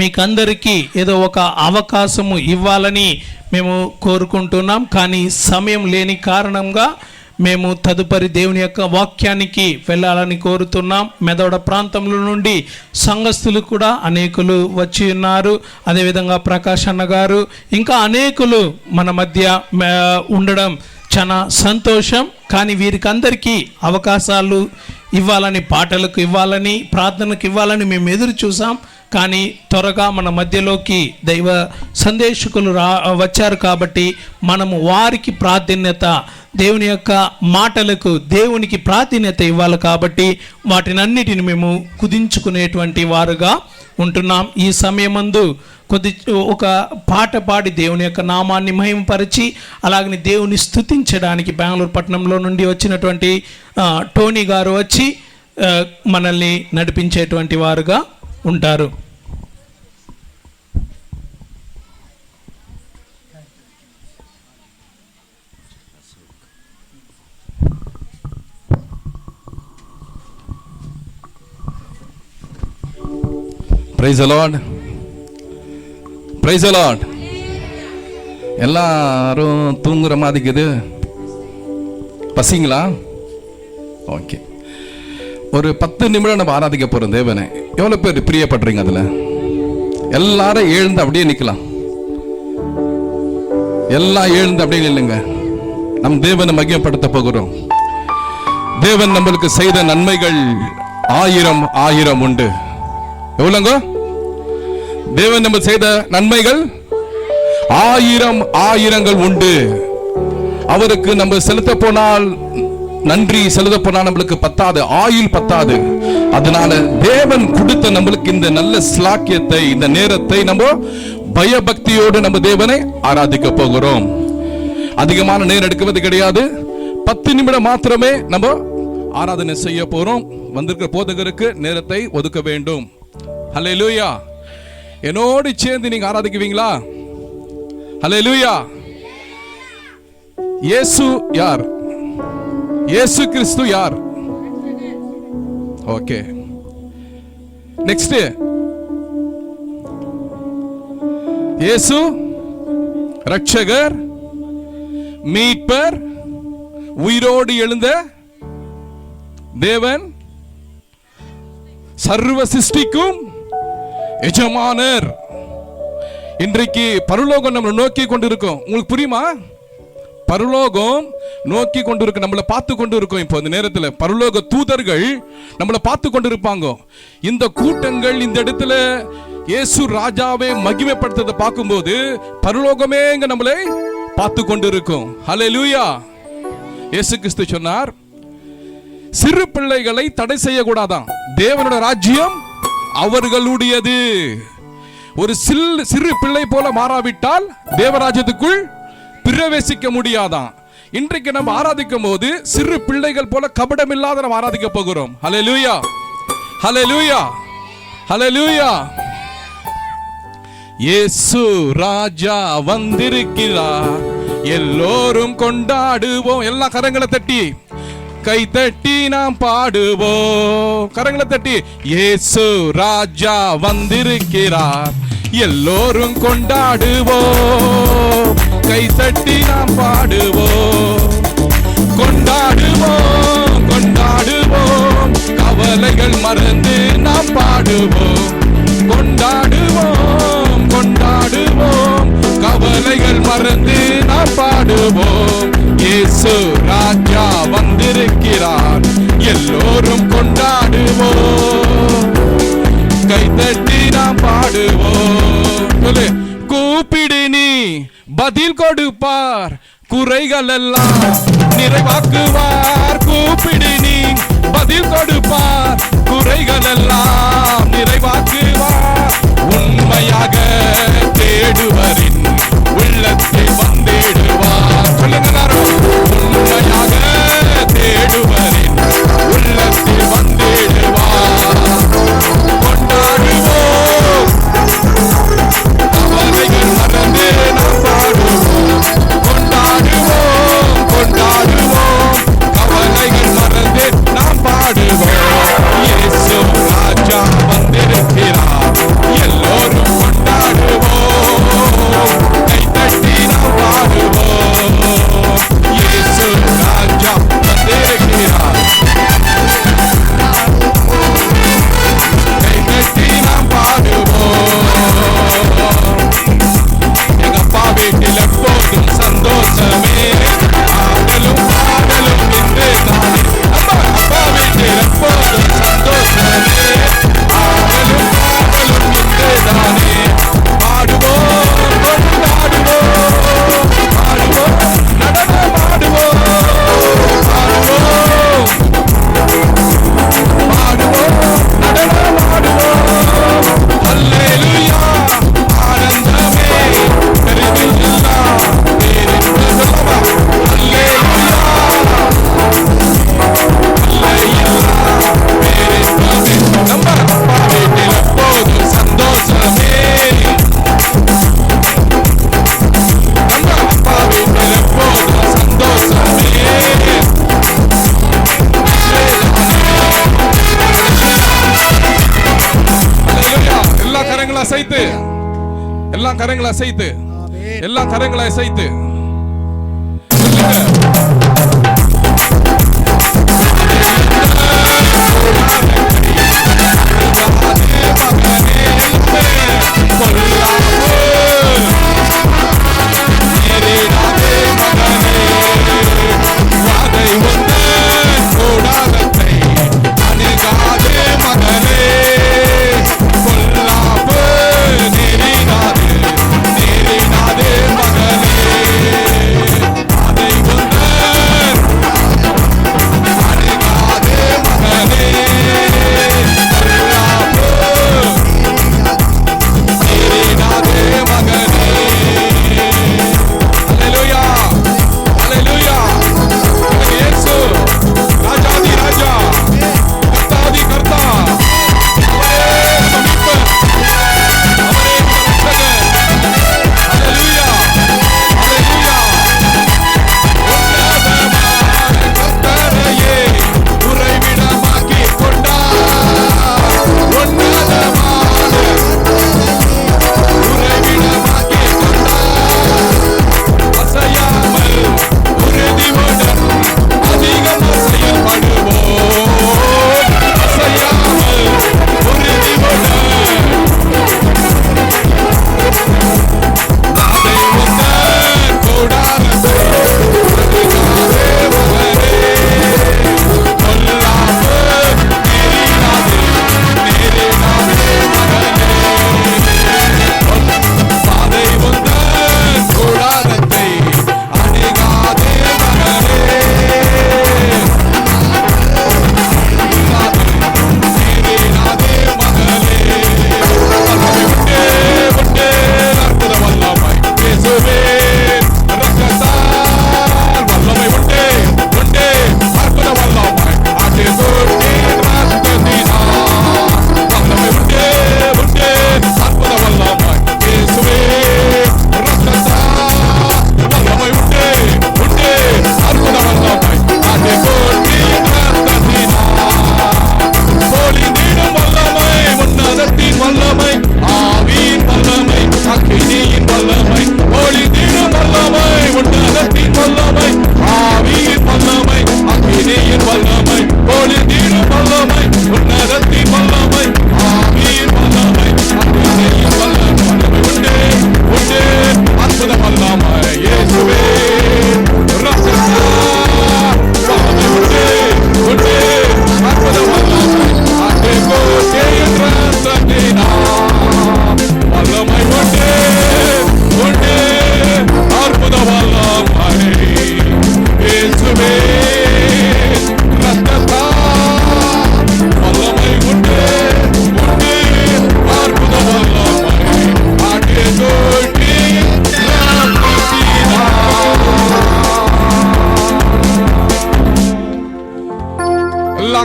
మీకందరికీ ఏదో ఒక అవకాశము ఇవ్వాలని మేము కోరుకుంటున్నాం. కానీ సమయం లేని కారణంగా మేము తదుపరి దేవుని యొక్క వాక్యానికి వెళ్ళాలని కోరుతున్నాం. మెదడ ప్రాంతంలో నుండి సంఘస్థులు కూడా అనేకులు వచ్చి ఉన్నారు. అదేవిధంగా ప్రకాష్ అన్న గారు, ఇంకా అనేకులు మన మధ్య ఉండడం చాలా సంతోషం. కానీ వీరికి అందరికీ అవకాశాలు ఇవ్వాలని, పాటలకు ఇవ్వాలని, ప్రార్థనకు ఇవ్వాలని మేము ఎదురు చూసాం. కానీ త్వరగా మన మధ్యలోకి దైవ సందేశకులు వచ్చారు కాబట్టి మనము వారికి ప్రాధాన్యత, దేవుని యొక్క మాటలకు దేవునికి ప్రాధాన్యత ఇవ్వాలి. కాబట్టి వాటినన్నిటిని మేము కుదించుకునేటువంటి వారుగా ఉంటున్నాం. ఈ సమయమందు ఒక పాట పాడి దేవుని యొక్క నామాన్ని మహిమపరిచి అలాగని దేవుని స్తుతించడానికి బెంగళూరు పట్టణంలో నుండి వచ్చినటువంటి టోనీ గారు వచ్చి మనల్ని నడిపించేటువంటి వారుగా ఉంటారు. Praise the Lord. Praise the Lord. எல்லாரும் தூங்குற மாதிரிக்குது, பசிங்களா? ஓகே, ஒரு 10 நிமிடம் நம்ம ஆராதிக்க போறோம் தேவனை. எவ்வளவு பேர் பிரியப்படுறீங்க? அதுல எல்லாரும் எழுந்து அப்படியே நிக்கலாம். எல்லாம் எழுந்து அப்படியே இல்லைங்க, நம் தேவனை மகிமைப்படுத்த போகிறோம். தேவன் நம்மளுக்கு செய்த நன்மைகள் 1000 உண்டு. எவ்வளோங்க? தேவன் நம்ம செய்த நன்மைகள் 1000 உண்டு. அவருக்கு நம்ம செலுத்த போனால், நன்றி செலுத்த போனால் நம்மளுக்கு பத்தாது, ஆயுள் பத்தாது. அதனால தேவன் கொடுத்த நம்மளுக்கு இந்த நல்ல ஸ்லாக்கியத்தை, இந்த நேரத்தை நம்ம பயபக்தியோடு நம்ம தேவனை ஆராதிக்க போகிறோம். அதிகமான நேரம் எடுக்குவது கிடையாது, 10 நிமிடம் மாத்திரமே நம்ம ஆராதனை செய்ய போறோம். வந்திருக்கிற போதகருக்கு நேரத்தை ஒதுக்க வேண்டும். ஹல்லேலூயா. என்னோடு சேர்ந்து நீங்க ஆராதிக்குவீங்களா? ஹல்லேலூயா. இயேசு யார்? இயேசு கிறிஸ்து யார்? Okay, next. இயேசு ரட்சகர், மீட்பர், உயிரோடு எழுந்த தேவன், சர்வ சிருஷ்டிக்கும் எஜமானர். இன்றைக்கு பரலோகம் நம்மளை நோக்கி கொண்டிருக்கோம். உங்களுக்கு புரியுமா? பரலோகம் நோக்கி கொண்டிருக்க, நம்மளை பார்த்து கொண்டு இருக்கோம். இப்போ இந்த நேரத்தில் பரலோக தூதர்கள் நம்மளை பார்த்து கொண்டு இருப்பாங்க. இந்த கூட்டங்கள் இந்த இடத்துல இயேசு ராஜாவை மகிமைப்படுத்துறதை பார்க்கும்போது பரலோகமே இங்க நம்மளை பார்த்து கொண்டு இருக்கும். ஹல்லேலூயா. இயேசு கிறிஸ்து சொன்னார், சிறு பிள்ளைகளை தடை செய்யக்கூடாதான், தேவனுடைய ராஜ்யம் அவர்களுடையது. ஒரு சிறு பிள்ளை போல மாறாவிட்டால் தேவராஜ்யத்துக்குள் பிரவேசிக்க முடியாதான். இன்றைக்கு நம்ம ஆராதிக்கும் போது சிறு பிள்ளைகள் போல கபடம் இல்லாத நம்ம ஆராதிக்க போகிறோம். ஹல்லேலூயா, ஹல்லேலூயா, ஹல்லேலூயா. இயேசு ராஜா வந்திருக்கிறார், எல்லோரும் கொண்டாடுவோம். எல்லா கரங்களை தட்டி, கை தட்டி நாம் பாடுவோம். கரங்களை தட்டி, இயேசு ராஜா வந்திருக்கிறார், எல்லோரும் கொண்டாடுவோம். கை தட்டி நாம் பாடுவோம். கொண்டாடுவோம், கொண்டாடுவோம், கவலைகள் மறந்து நாம் பாடுவோம். கொண்டாடுவோம், கொண்டாடுவோம், கவலைகள் மறந்து நாம் பாடுவோம். இயேசு ராஜா வந்திருக்கிறார், எல்லோரும் கொண்டாடுவோம். கைதட்டி நாம் பாடுவோம். சொல்லு, கூப்பிடு நீ பதில் கொடுப்பார், குறைகள் எல்லாம் நிறைவாக்குவார். கூப்பிடு நீ பதில் கொடுப்பார், குறைகள் எல்லாம் நிறைவாக்குவார். உண்மையாக தேடுவரின் உள்ளத்தில் வந்திடுவார். சொல்லுங்க எல்லாரும், உண்மையாக தேடுவரின் உள்ளத்தில் வந்திடுவார். கொண்டாடுவோம், கவலைகள் மறந்து நாம் பாடுவோம். கொண்டாடுவோம், கொண்டாடுவோம், அசைத்து, எல்லாம் கரங்களை அசைத்து, எல்லாம் கரங்களை அசைத்து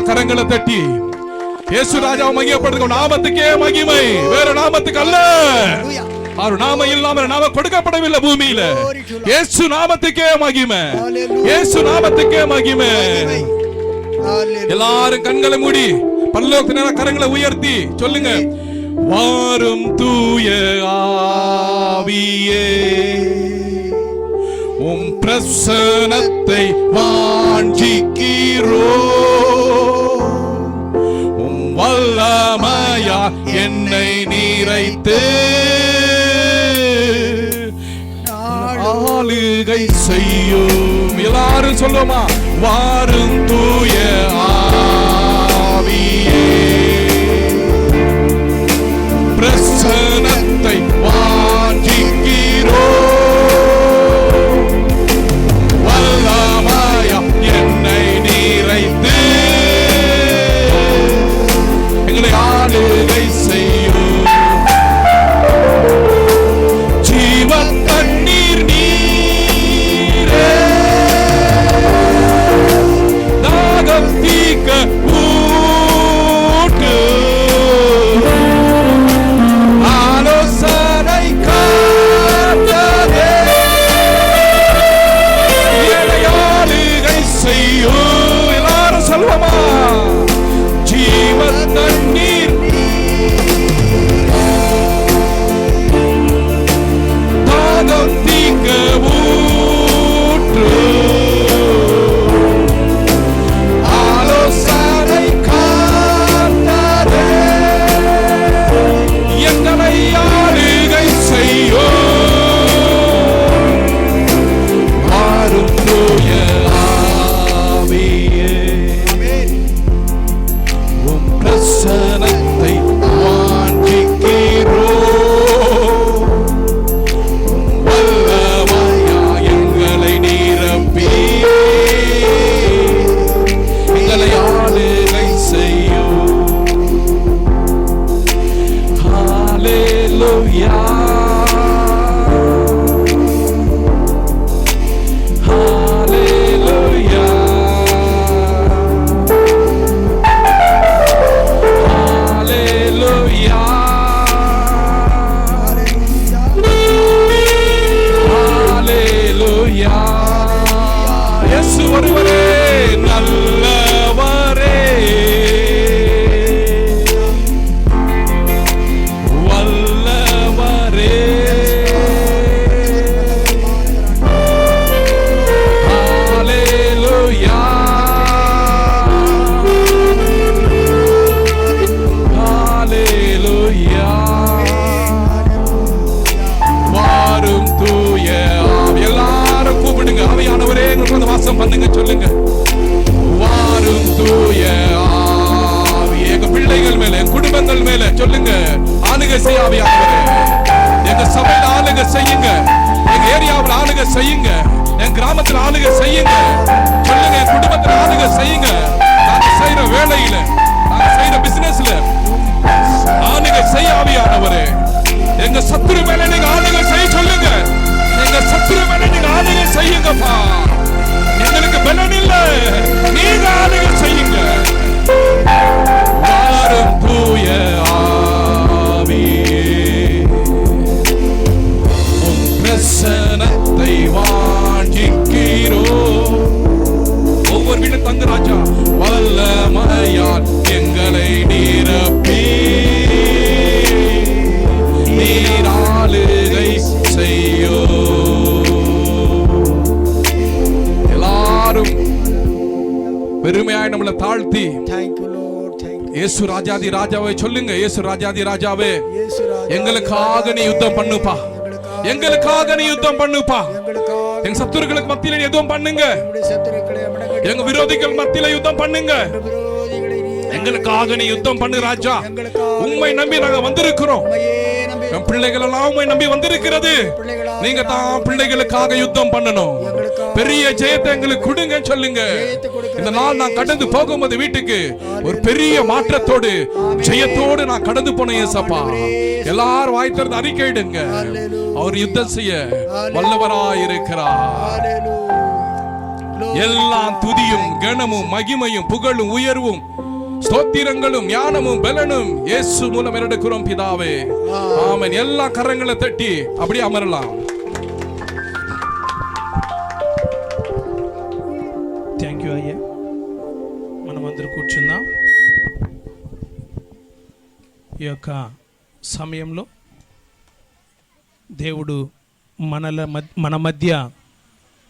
கரங்களை தட்டி இயேசு ராஜாவை மகிமைப்படுத்துங்க. நாமத்துக்கே மகிமை, வேற நாமத்துக்கு அல்ல. அவர் நாம இல்லாம நாம கொடுக்கப்படவில்லை பூமியில. இயேசு நாமத்துக்கே மகிமை, இயேசு நாமத்துக்கே மகிமை. எல்லாரும் கண்களை மூடி பரலோகத்தின் கரங்களை உயர்த்தி சொல்லுங்க. வாரும் தூய ஆவியே, உம் பிரசன்னத்தை வாஞ்சிக்கிறோ, உம் வல்லமையா என்னை நிறைத்து ஆளுகை செய்யும். எல்லாரும் சொல்லுமா, வாரும் தூய ஆவியே, பிரசன்னத்தை வாஞ்சிக்கிறோ, வல்லமையா என்னை நிறைத்து எங்களை ஆளுகை செய்யும். ஜீவன் தண்ணீர் நீரே, தாகம் தீக்க ஊட்டு, ஆலோசனை காத்ததே, என்னை ஆளுகை செய்யும். எல்லாரும் சொல்லுமா, ஜீவன் தண்ணீர் ஊற்று ஆலோசனை காத்தாரே எங்களை ஆளுகை செய்யோ மாறும் தூய ஆவியே உம் பிரசனத்தை வாஞ்சிக்கிறோ வல்லமையா எங்களை நிரப்பி எங்களை ஆளுகை செய்யோ ஹalleluya ஹalleluya ஹalleluya ஹalleluya இயேசு ஒருவரே நல்லவரே வல்லவரே ஹalleluya ஹalleluya வாரும் தூய ஆவி எல்லாரும் கூப்பிடுங்க ஆவியானவரே எங்களுக்கு வாசம் பண்ணுங்க சொல்லுங்க வாரும் தூய ஆவி எங்க பிள்ளைகள் மேல எங்க குடும்பங்கள் மேல சொல்லுங்க ஆளுகை செய்ய ஆவியானவரே எங்க சபையில ஆளுகை செய்யுங்க எங்க ஏரியாவில் ஆளுகை செய்யுங்க என் கிராமத்தில் ஆளுகை செய்யுங்க சொல்லுங்க என் குடும்பத்தில் ஆளுகை செய்யுங்க நாங்க செய்யற வேலையில நாங்க செய்யற பிசினஸ்ல ஆளுகை செய்ய ஆவியானவரே எங்க சத்துரு மேல நீங்க ஆளுகை செய்ய சொல்லுங்க எங்க சத்துரு மேல நீங்க ஆளுகை செய்யுங்கப்பா எங்களுக்கு பலன் இல்ல நீங்க ஆளுகை செய்யுங்க வாரும் தூய ஆவியே உம் பிரசனத்தை வாஞ்சிக்கிறோ ஒவ்வொரு வீடும் தங்க ராஜா வல்லமையால் எங்களை நிரப்பி நீர் ஆளுகை செய்யோ எல்லாரும் பெருமையாய் நம்மளை தாழ்த்தி இயேசு ராஜாதி ராஜாவே சொல்லுங்க இயேசு ராஜாதி ராஜாவே எங்களுக்காக நீ யுத்தம் பண்ணுப்பா எங்களுக்காக நீ யுத்தம் பண்ணுப்பா எங்க சத்துருக்களுக்கு மத்தியில நீ யுத்தம் பண்ணுங்க எங்க விரோதிகள் மத்தியில யுத்தம் பண்ணுங்க எங்களுக்காக நீ யுத்தம் பண்ணு ராஜா உண்மை நம்பி நாங்க வந்திருக்கிறோம் என் பிள்ளைகள் எல்லாம் உண்மை நம்பி வந்திருக்கிறது நீங்க தான் பிள்ளைகளுக்காக யுத்தம் பண்ணணும் பெரிய ஜெயத்தை எங்களுக்கு கொடுங்க சொல்லுங்க இந்த நாள் நான் கடந்து போகும்போது வீட்டுக்கு ஒரு பெரிய மாற்றத்தோடு ஜெயத்தோடு நான் கடந்து போனேன் ஏசப்பா எல்லாரும் வாய் திறந்து அறிக்கையிடுங்க அவர் யுத்தம் செய்ய வல்லவராயிருக்கிறார் எல்லாம் துதியும் கனமும் மகிமையும் புகழும் உயர்வும் ஸ்தோத்திரங்களும் ஞானமும் பலனும் இயேசு மூலம் எடுக்கிறோம் பிதாவே ஆமென் எல்லா கரங்களை தட்டி அப்படியே அமரலாம் థ్యాంక్ యూ అయ్యా మనం అందరూ కూర్చుందాం ఈ యొక్క సమయంలో దేవుడు మన మధ్య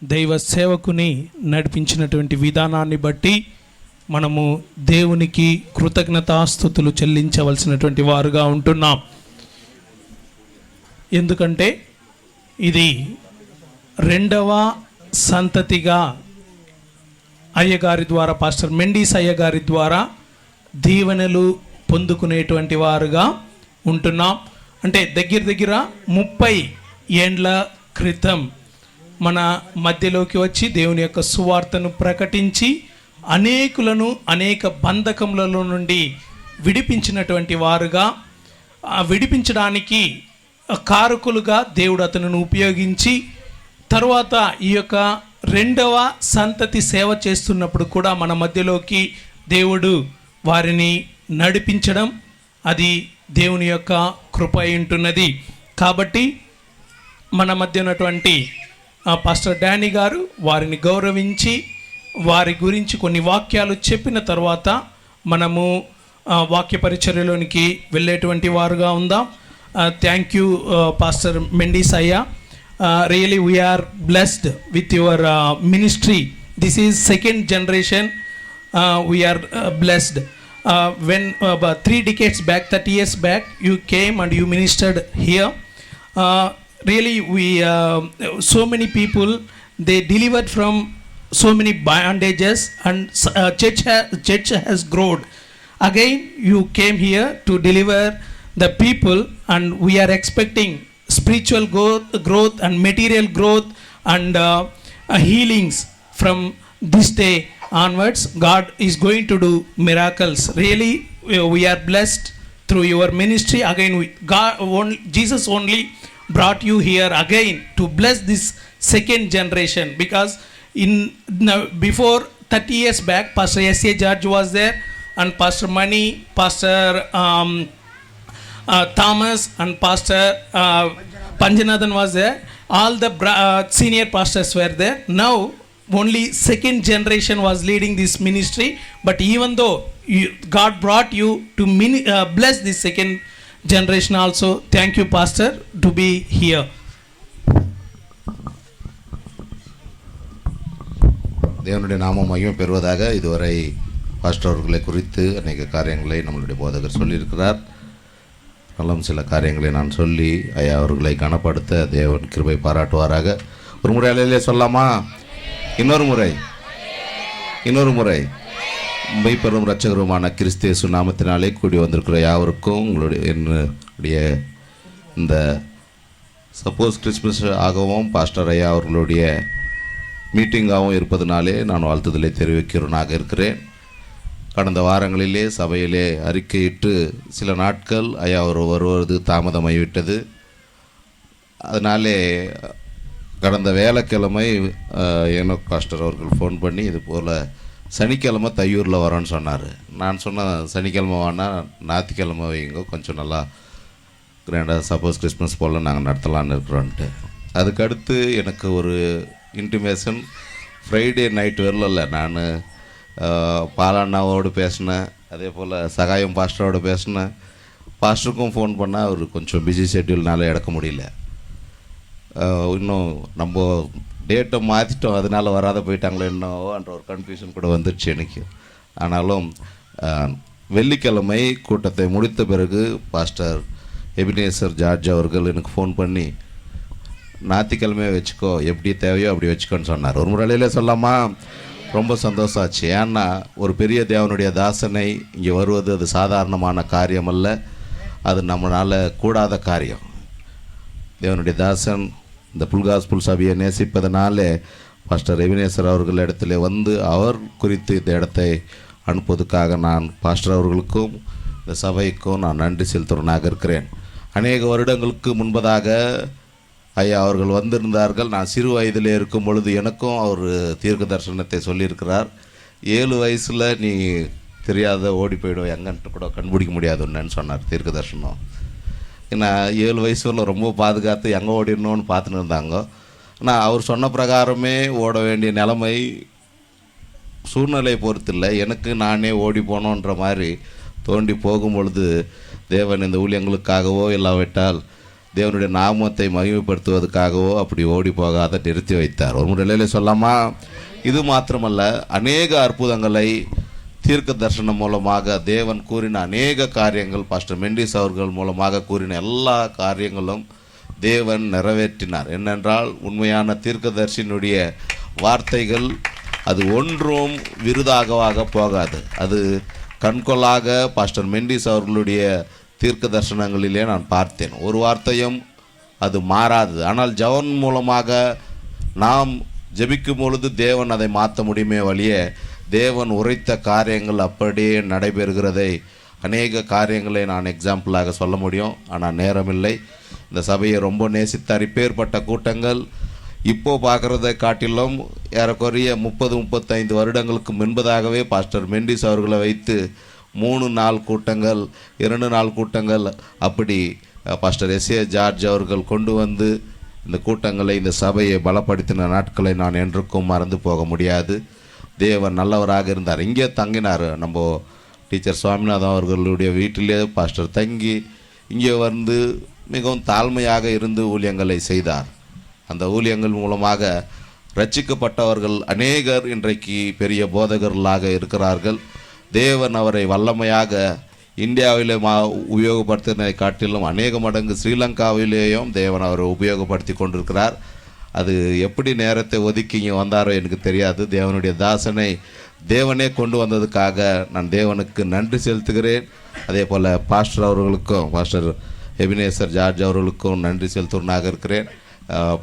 దైవ సేవకుని నడిపించినటువంటి విధానాన్ని బట్టి మనము దేవునికి కృతజ్ఞతాస్తుతులు చెల్లించవలసినటువంటి వారుగా ఉంటున్నాం. ఎందుకంటే ఇది రెండవ సంతతిగా అయ్యగారి ద్వారా పాస్టర్ మెండీస్ అయ్యగారి ద్వారా దీవెనలు పొందుకునేటువంటి వారుగా ఉంటున్నాం. అంటే దగ్గర 30 ఏండ్ల క్రితం మన మధ్యలోకి వచ్చి దేవుని యొక్క సువార్తను ప్రకటించి అనేకులను అనేక బంధకములలో నుండి విడిపించినటువంటి వారుగా విడిపించడానికి కారకులుగా దేవుడు అతను ఉపయోగించి తర్వాత ఈ యొక్క రెండవ సంతతి సేవ చేస్తున్నప్పుడు కూడా మన మధ్యలోకి దేవుడు వారిని నడిపించడం అది దేవుని యొక్క కృప అయి ఉంటున్నది. కాబట్టి మన మధ్య ఉన్నటువంటి పాస్టర్ డానీ గారు వారిని గౌరవించి వారి గురించి కొన్ని వాక్యాలు చెప్పిన తర్వాత మనము వాక్య పరిచర్యలోనికి వెళ్ళేటువంటి వారుగా ఉందాం. థ్యాంక్ యూ పాస్టర్ మెండీస్ అయ్యా. Really, we are blessed with your ministry. This is second generation. We are blessed. When about 3 decades back, 30 years back, you came and you ministered here. Really, we so many people, they delivered from so many bondages, and church has grown. Again, you came here to deliver the people, and we are expecting spiritual growth and material growth and healings from this day onwards. God is going to do miracles. Really, we are blessed through your ministry. Again, Jesus only brought you here again to bless this second generation, because before 30 years back, Pastor S.A. George was there, and Pastor Mani, Pastor Thomas, and Pastor Panjanathan was there. All the senior pastors were there. Now only second generation was leading this ministry. But even though God brought you to bless this second generation also, thank you, Pastor, to be here. தேவனுடைய நாமம் மகிமை பெறுவதாக. இதுவரை pastor அவர்களை குறித்து அநேக காரியங்களை நம்மளுடைய போதகர் சொல்லியிருக்கிறார். நலம் சில காரியங்களை நான் சொல்லி ஐயா அவர்களை கனப்படுத்த தேவன் கிருபை பாராட்டுவாராக. ஒரு முறை அலையிலே சொல்லாமா? இன்னொரு முறை மெய்ப்பெரும் இரட்சகருமான கிறிஸ்து இயேசு நாமத்தினாலே கூடி வந்திருக்கிற யாவருக்கும் என்னுடைய இந்த சப்போஸ் கிறிஸ்மஸ் ஆகவும் பாஸ்டர் ஐயா அவர்களுடைய மீட்டிங்காகவும் இருப்பதனாலே நான் வாழ்த்துதலை தெரிவிக்கிறவனாக இருக்கிறேன். கடந்த வாரங்களிலே சபையிலே அறிக்கையிட்டு சில நாட்கள் ஐயா அவர் வருவது தாமதமாகிவிட்டது. அதனாலே கடந்த வேலைக்கிழமை ஏனோக் பாஸ்டர் அவர்கள் ஃபோன் பண்ணி இது போல் சனிக்கிழமை தையூரில் வரோன்னு சொன்னார். நான் சொன்னேன், சனிக்கிழமை வானா ஞாயிற்றுக்கிழமை வைங்க, கொஞ்சம் நல்லா கிராண்டாக சப்போஸ் கிறிஸ்மஸ் போல் நாங்கள் நடத்தலான்னு இருக்கிறோன்ட்டு. அதுக்கடுத்து எனக்கு ஒரு இன்டிமேஷன் ஃப்ரைடே நைட் வரல. நான் பாலாண்ணாவோடு பேசினேன், அதே போல் சகாயம் பாஸ்டரோடு பேசினேன். பாஸ்டருக்கும் ஃபோன் பண்ணால் அவர் கொஞ்சம் பிஸி ஷெட்யூல்னால எடுக்க முடியல. இன்னும் நம்ம டேட்டை மாற்றிட்டோம், அதனால் வராத போயிட்டாங்களோ என்னோன்ற ஒரு கன்ஃபியூஷன் கூட வந்துடுச்சு எனக்கு. ஆனாலும் வெள்ளிக்கிழமை கூட்டத்தை முடித்த பிறகு பாஸ்டர் எபினேசர் ஜார்ஜ் அவர்கள் எனக்கு ஃபோன் பண்ணி ஞாயிற்றுக்கிழமையே வச்சுக்கோ, எப்படி தேவையோ அப்படி வச்சுக்கோன்னு சொன்னார். ஒரு முறையிலே சொல்லாமா? ரொம்ப சந்தோஷம் ஆச்சு. ஏன்னா ஒரு பெரிய தேவனுடைய தாசனை இங்கே வருவது அது சாதாரணமான காரியம் அல்ல, அது நம்மளால் கூடாத காரியம். தேவனுடைய தாசன் இந்த புல்காஸ்புல் சபையை நேசிப்பதனாலே பாஸ்டர் எபினேசர் அவர்கள் இடத்துல வந்து அவர் குறித்து இந்த இடத்தை அனுப்புவதற்காக நான் பாஸ்டர் அவர்களுக்கும் இந்த சபைக்கும் நான் நன்றி செலுத்துறவனாக இருக்கிறேன். அநேக வருடங்களுக்கு முன்பதாக ஐயா அவர்கள் வந்திருந்தார்கள். நான் சிறு வயதில் இருக்கும் பொழுது எனக்கும் அவர் தீர்க்க தரிசனத்தை சொல்லியிருக்கிறார். 7 வயசில் நீ தெரியாத ஓடி போய்டும், எங்கன்ட்டு கூட கண்டுபிடிக்க முடியாது ஒன்றுன்னு சொன்னார் தீர்க்க தரிசனம். ஏன்னா 7 வயசுல ரொம்ப பாதுகாத்து எங்கே ஓடிடணும்னு பார்த்துன்னு இருந்தாங்க. ஆனால் அவர் சொன்ன பிரகாரமே ஓட வேண்டிய நிலைமை சூழ்நிலை பொறுத்தில்லை, எனக்கு நானே ஓடி போனோன்ற மாதிரி தோண்டி போகும் பொழுது தேவன் இந்த ஊழியங்களுக்காகவோ இல்லாவிட்டால் தேவனுடைய நாமத்தை மகிமைப்படுத்துவதற்காகவோ அப்படி ஓடி போகாத நிறுத்தி வைத்தார். ஒரு முறையிலே சொல்லாமா? இது மாத்திரமல்ல, அநேக அற்புதங்களை தீர்க்க தரிசனம் மூலமாக தேவன் கூறின அநேக காரியங்கள், பாஸ்டர் மெண்டிஸ் அவர்கள் மூலமாக கூறின எல்லா காரியங்களும் தேவன் நிறைவேற்றினார். என்னென்றால் உண்மையான தீர்க்கதரிசியினுடைய வார்த்தைகள் அது ஒன்றும் விருதாகவாக போகாது. அது கண்கொள்ளாக பாஸ்டர் மெண்டிஸ் அவர்களுடைய தீர்க்க தரிசனங்களிலே நான் பார்த்தேன். ஒரு வார்த்தையும் அது மாறாது. ஆனால் ஜெபம் மூலமாக நாம் ஜெபிக்கும் பொழுது தேவன் அதை மாற்ற முடியுமே வழிய தேவன் உரைத்த காரியங்கள் அப்படியே நடைபெறுகிறதை அநேக காரியங்களை நான் எக்ஸாம்பிளாக சொல்ல முடியும். ஆனால் நேரமில்லை. இந்த சபையை ரொம்ப நேசித்தார். இப்பேற்பட்ட கூட்டங்கள் இப்போது பார்க்குறதை காட்டிலும் ஏறக்குறைய 30-35 வருடங்களுக்கு முன்பதாகவே பாஸ்டர் மெண்டிஸ் அவர்களை வைத்து 3 நாள் கூட்டங்கள், 2 நாள் கூட்டங்கள், அப்படி பாஸ்டர் எஸ்ஏ ஜார்ஜ் அவர்கள் கொண்டு வந்து இந்த கூட்டங்களை, இந்த சபையை பலப்படுத்தின நாட்களை நான் என்றுக்கும் மறந்து போக முடியாது. தேவன் நல்லவராக இருந்தார். இங்கே தங்கினார். நம்ம டீச்சர் சுவாமிநாதன் அவர்களுடைய வீட்டிலே பாஸ்டர் தங்கி இங்கே வந்து மிகவும் தாழ்மையாக இருந்து ஊழியங்களை செய்தார். அந்த ஊழியங்கள் மூலமாக ரட்சிக்கப்பட்டவர்கள் அநேகர் இன்றைக்கு பெரிய போதகர்களாக இருக்கிறார்கள். தேவன் அவரை வல்லமையாக இந்தியாவிலே உபயோகப்படுத்தினதை காட்டிலும் அநேக மடங்கு ஸ்ரீலங்காவிலேயும் தேவன் அவரை உபயோகப்படுத்தி கொண்டிருக்கிறார். அது எப்படி நேரத்தை ஒதுக்கி இங்கே வந்தாரோ எனக்கு தெரியாது. தேவனுடைய தாசனை தேவனே கொண்டு வந்ததுக்காக நான் தேவனுக்கு நன்றி செலுத்துகிறேன். அதே போல் பாஸ்டர் அவர்களுக்கும், பாஸ்டர் எபினேசர் ஜார்ஜ் அவர்களுக்கும் நன்றி செலுத்துவனாக இருக்கிறேன்.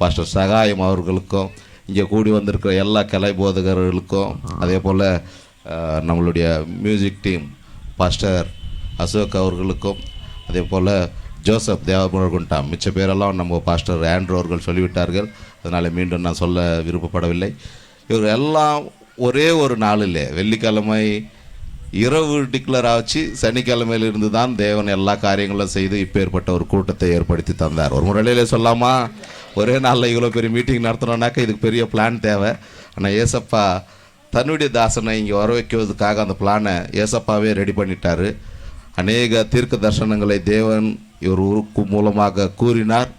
பாஸ்டர் சகாயம் அவர்களுக்கும், இங்கே கூடி வந்திருக்கிற எல்லா கலை போதகர்களுக்கும், அதே போல் நம்மளுடைய மியூசிக் டீம் பாஸ்டர் அசோக் அவர்களுக்கும், அதே போல் ஜோசப் தேவமுருகன்டா, மிச்ச பேரெல்லாம் நம்ம பாஸ்டர் ஆண்ட்ரூ அவர்கள் சொல்லிவிட்டார்கள். அதனால் மீண்டும் நான் சொல்ல விருப்பப்படவில்லை. இவர் எல்லாம் ஒரே ஒரு நாளில் வெள்ளிக்கிழமை இரவு டிக்ளர் ஆச்சு, சனிக்கிழமையிலிருந்து தான் தேவன் எல்லா காரியங்களும் செய்து இப்பேற்பட்ட ஒரு கூட்டத்தை ஏற்படுத்தி தந்தார். ஒரு முறையிலே சொல்லாமா, ஒரே நாளில் இவ்வளோ பெரிய மீட்டிங் நடத்தணுன்னாக்கா இதுக்கு பெரிய பிளான் தேவை. ஆனால் ஏசப்பா தன்னுடைய தாசனை இங்கே வர வைக்கிறதுக்காக அந்த பிளானை ஏசப்பாவே ரெடி பண்ணிட்டார். அநேக தீர்க்க தரிசனங்களை தேவன் இவர் ஊருக்கு மூலமாக கூறினார்.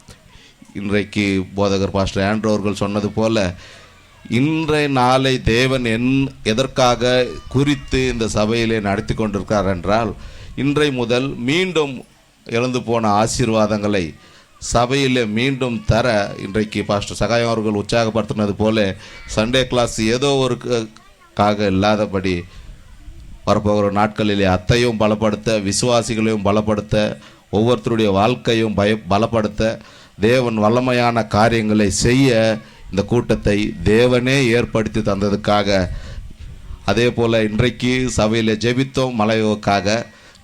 இன்றைக்கு போதகர் பாஸ்டர் ஆண்ட்ரூ அவர்கள் சொன்னது போல இன்றைய நாளை தேவன் எதற்காக குறித்து இந்த சபையிலே நடத்தி கொண்டிருக்கிறார் என்றால், இன்றை முதல் மீண்டும் இழந்து போன ஆசீர்வாதங்களை சபையில் மீண்டும் தர இன்றைக்கு பாஸ்டர் சகாயம் அவர்கள் உற்சாகப்படுத்தினது போல சண்டே கிளாஸ் ஏதோ ஒரு இல்லாதபடி வரப்போகிற நாட்களிலே அத்தையும் பலப்படுத்த, விசுவாசிகளையும் பலப்படுத்த, ஒவ்வொருத்தருடைய வாழ்க்கையும் பலப்படுத்த, தேவன் வல்லமையான காரியங்களை செய்ய இந்த கூட்டத்தை தேவனே ஏற்படுத்தி தந்ததுக்காக, அதே போல் இன்றைக்கு சபையில் ஜெபித்தோம் மலையோக்காக.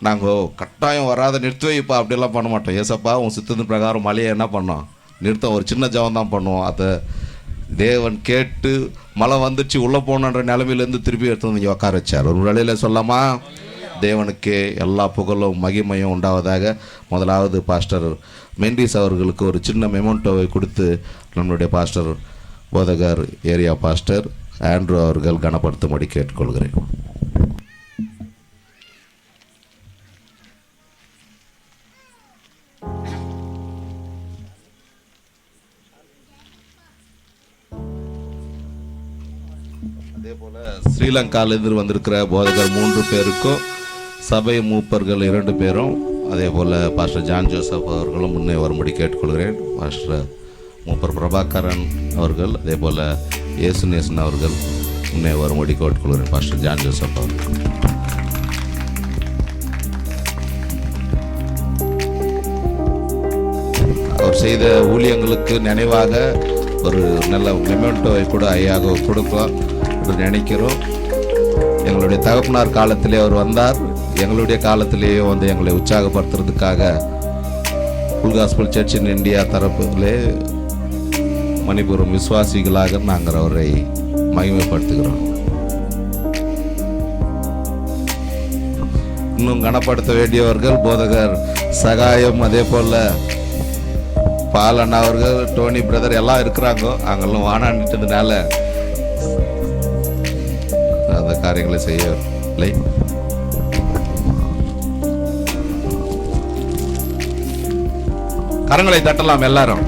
நாங்கள் கட்டாயம் வராத நிறுத்தி வைப்பா அப்படிலாம் பண்ண மாட்டோம். ஏசப்பா உன் சித்தத்தின் பிரகாரம் மலையை என்ன பண்ணோம், நிறுத்தம், ஒரு சின்ன ஜபம் தான் பண்ணுவோம். அதை தேவன் கேட்டு மழை வந்துச்சு உள்ளே போனன்ற நிலைமையிலேருந்து திருப்பி எடுத்து வந்து இங்கே உட்கார வச்சார். ஒரு வேளையில் சொல்லாமா, தேவனுக்கே எல்லா புகழும் மகிமையும் உண்டாவதாக. முதலாவது பாஸ்டர் மெண்டிஸ் அவர்களுக்கு ஒரு சின்ன மெமோண்டோவை கொடுத்து நம்மளுடைய பாஸ்டர் போதகர் ஏரியா பாஸ்டர் ஆண்ட்ரூ அவர்கள் கனப்படுத்தும்படி கேட்டுக்கொள்கிறேன். அதே போல் ஸ்ரீலங்காவிலிருந்து வந்திருக்கிற போதகர் 3 பேருக்கும், சபை மூப்பர்கள் 2 பேரும், அதே போல் பாஸ்டர் ஜான் ஜோசப் அவர்களும் முன்னே வரும்படி கேட்டுக்கொள்கிறேன். பாஸ்டர் மூப்பர் பிரபாகரன் அவர்கள், அதே போல் இயேசுநேசன் அவர்கள் முன்னே வரும்படி கேட்டுக்கொள்கிறேன். பாஸ்டர் ஜான் ஜோசப் அவர்கள். அவர் செய்த ஊழியங்களுக்கு நினைவாக ஒரு நல்ல மெமெண்டோவை கூட ஐயாக கொடுக்கலாம் என்று நினைக்கிறோம். எங்களுடைய தகப்பனார் காலத்திலே அவர் வந்தார், எங்களுடைய காலத்திலேயே வந்து எங்களை உற்சாகப்படுத்துறதுக்காக full gospel church in India தரப்பிலே மணிபுரம் விசுவாசிகளாக நாங்கள் அவரை மகிமைப்படுத்துகிறோம். இன்னும் கனப்படுத்த வேண்டியவர்கள் போதகர் சகாயம், அதே போல் பாலன் அவர்கள், டோனி பிரதர் எல்லாம் இருக்கிறாங்க. அவங்களும் வானாண்டிட்டதுனால அந்த காரியங்களை செய்யவில்லை. கரங்களை தட்டலாம் எல்லாரும்.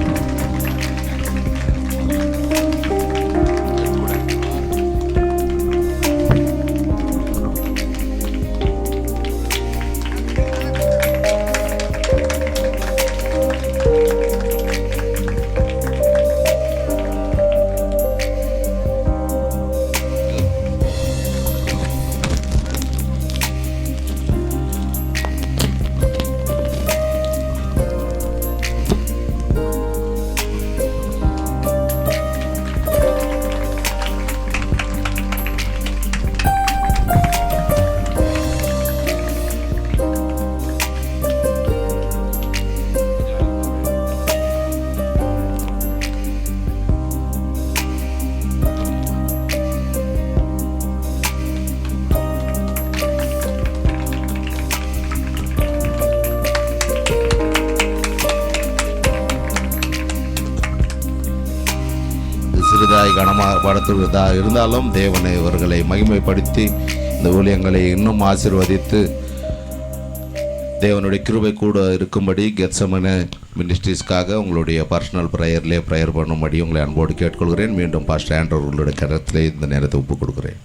சிறிதாய் கனமாகப்படுத்துவதாக இருந்தாலும் தேவனை இவர்களை மகிமைப்படுத்தி இந்த ஊழியங்களை இன்னும் ஆசீர்வதித்து தேவனுடைய கிருபை கூட இருக்கும்படி கெத்செமனே மினிஸ்ட்ரிஸ்க்காக உங்களுடைய பர்சனல் ப்ரேயர்லேயே ப்ரேயர் பண்ணும்படி உங்களை அன்போடு கேட்டுக்கொள்கிறேன். மீண்டும் பாஸ்டர் ஆண்ட்ரூ உங்களுடைய கரத்திலே இந்த நேரத்தை ஒப்பு கொடுக்குறேன்.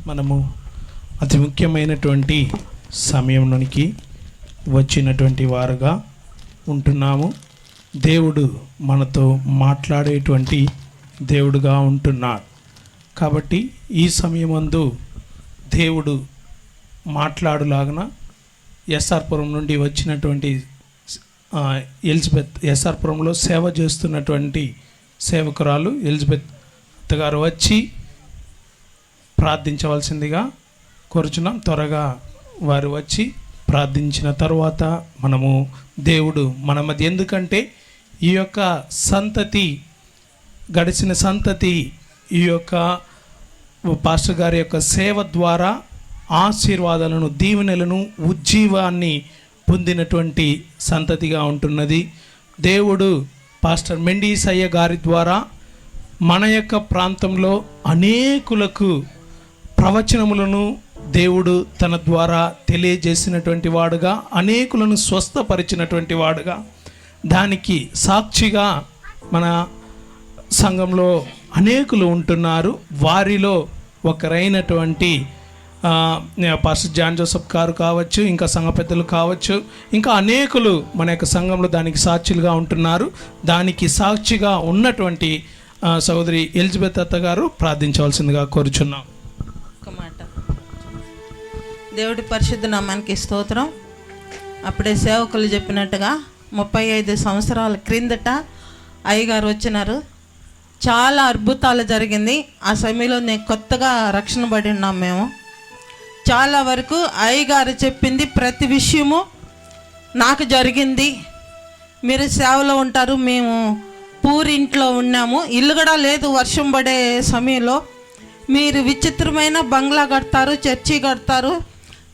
మనము అతి ముఖ్యమైనటువంటి సమయంలోనికి వచ్చినటువంటి వారుగా ఉంటున్నాము. దేవుడు మనతో మాట్లాడేటువంటి దేవుడుగా ఉంటున్నాడు. కాబట్టి ఈ సమయమందు దేవుడు మాట్లాడులాగన ఎస్ఆర్పురం నుండి వచ్చినటువంటి ఎలిజబెత్, ఎస్ఆర్పురంలో సేవ చేస్తున్నటువంటి సేవకురాలు ఎలిజబెత్ గారు వచ్చి ప్రార్థించవలసిందిగా కోరుచున్నాం. త్వరగా వారు వచ్చి ప్రార్థించిన తర్వాత మనము దేవుడు మన మధ్య, ఎందుకంటే ఈ యొక్క సంతతి, గడిచిన సంతతి ఈ యొక్క పాస్టర్ గారి యొక్క సేవ ద్వారా ఆశీర్వాదాలను, దీవెనలను, ఉజ్జీవాన్ని పొందినటువంటి సంతతిగా ఉంటున్నది. దేవుడు పాస్టర్ మెండీసయ్య గారి ద్వారా మన యొక్క ప్రాంతంలో అనేకులకు ప్రవచనములను దేవుడు తన ద్వారా తెలియజేసినటువంటి వాడుగా, అనేకులను స్వస్థపరిచినటువంటి వాడుగా, దానికి సాక్షిగా మన సంఘంలో అనేకులు ఉంటున్నారు. వారిలో ఒకరైనటువంటి పాస్టర్ జాన్ జోసెఫ్ గారు కావచ్చు, ఇంకా సంఘ పెద్దలు కావచ్చు, ఇంకా అనేకులు మన యొక్క సంఘంలో దానికి సాక్షులుగా ఉంటున్నారు. దానికి సాక్షిగా ఉన్నటువంటి సహోదరి ఎలిజబెత్ అత్త గారు ప్రార్థించవలసిందిగా కోరుచున్నాం. ఒక మాట. దేవుడి పరిశుద్ధ నామానికి స్తోత్రం. అప్పుడే సేవకులు చెప్పినట్టుగా 35 సంవత్సరాల క్రిందట అయ్యగారు వచ్చినారు. చాలా అద్భుతాలు జరిగింది. ఆ సమయంలో నేను కొత్తగా రక్షణ పడి ఉన్నాం. మేము చాలా వరకు అయ్యగారు చెప్పింది ప్రతి విషయము నాకు జరిగింది. మీరు సేవలో ఉంటారు, మేము పూరింట్లో ఉన్నాము, ఇల్లు కూడా లేదు వర్షం పడే సమయంలో. మీరు విచిత్రమైన బంగ్లా కడతారు, చర్చి కడతారు,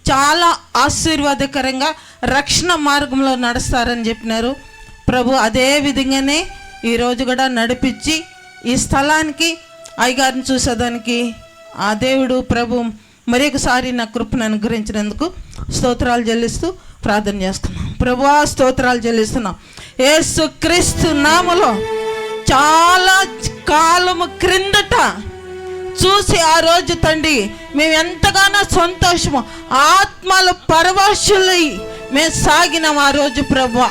చాలా ఆశీర్వాదకరంగా రక్షణ మార్గంలో నడుస్తారని చెప్పినారు. ప్రభు అదే విధంగానే ఈరోజు కూడా నడిపించి ఈ స్థలానికి అయ్యగారిని చూసేదానికి ఆ దేవుడు ప్రభు మరొకసారి నా కృపను అనుగ్రహించినందుకు స్తోత్రాలు చెల్లిస్తూ ప్రార్థన చేస్తున్నాం. ప్రభువా స్తోత్రాలు చెల్లిస్తున్నాం. యేసుక్రీస్తు నామములో చాలా కాలము క్రిందట చూసి ఆ రోజు తండ్రి మేము ఎంతగానో సంతోషము, ఆత్మల పరవశులై మేము సాగినాం ఆ రోజు. ప్రభువా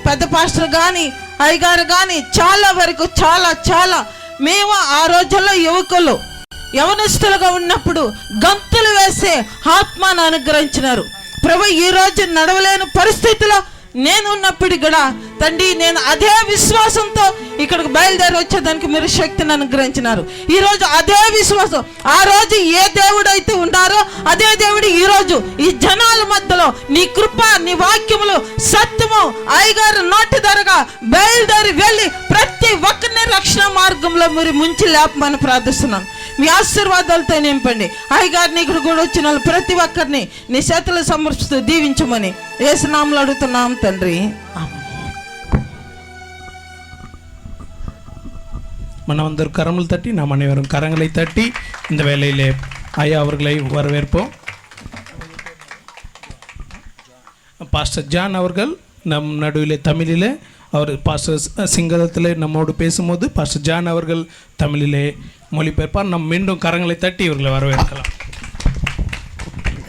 పెద్ద పాస్టర్ కానీ అయ్యగారు కానీ చాలా వరకు చాలా మేము ఆ రోజుల్లో యువకులు యవనస్తులుగా ఉన్నప్పుడు గంతులు వేసే ఆత్మను అనుగ్రహించినారు. ప్రభు ఈ రోజు నడవలేని పరిస్థితిలో నేను ఉన్నప్పటికీ కూడా తండ్రి నేను అదే విశ్వాసంతో ఇక్కడికి బయలుదేరి వచ్చేదానికి మీరు శక్తిని అనుగ్రహించినారు. ఈరోజు అదే విశ్వాసం, ఆ రోజు ఏ దేవుడు అయితే ఉన్నారో అదే దేవుడు ఈరోజు ఈ జనాల మధ్యలో నీ కృప, నీ వాక్యములు, సత్యము అయ్యగారు నోటి ధరగా బయలుదేరి వెళ్ళి ప్రతి ఒక్కరిని రక్షణ మార్గంలో మీరు ముంచి లేపమని ప్రార్థిస్తున్నాను. మీ ఆశీర్వాదాలతో నింపండి. అయ్యగారిని ఇక్కడ కూడా వచ్చిన వాళ్ళు ప్రతి ఒక్కరిని నీ చేతులు సమర్పిస్తూ దీవించమని యేసు నామములో అడుగుతున్నాం తండ్రి. மனவந்தர் கரங்கள் தட்டி நாம் அனைவரும் கரங்களை தட்டி இந்த வேளையிலே ஐயா அவர்களை வரவேற்போம். பாஸ்டர் ஜான் அவர்கள் நம் நடுவிலே தமிழிலே, அவர் பாஸ்டர் சிங்களத்திலே நம்மோடு பேசும்போது பாஸ்டர் ஜான் அவர்கள் தமிழிலே மொழிபெயர்ப்பார். நம் மீண்டும் கரங்களை தட்டி இவர்களை வரவேற்கலாம்.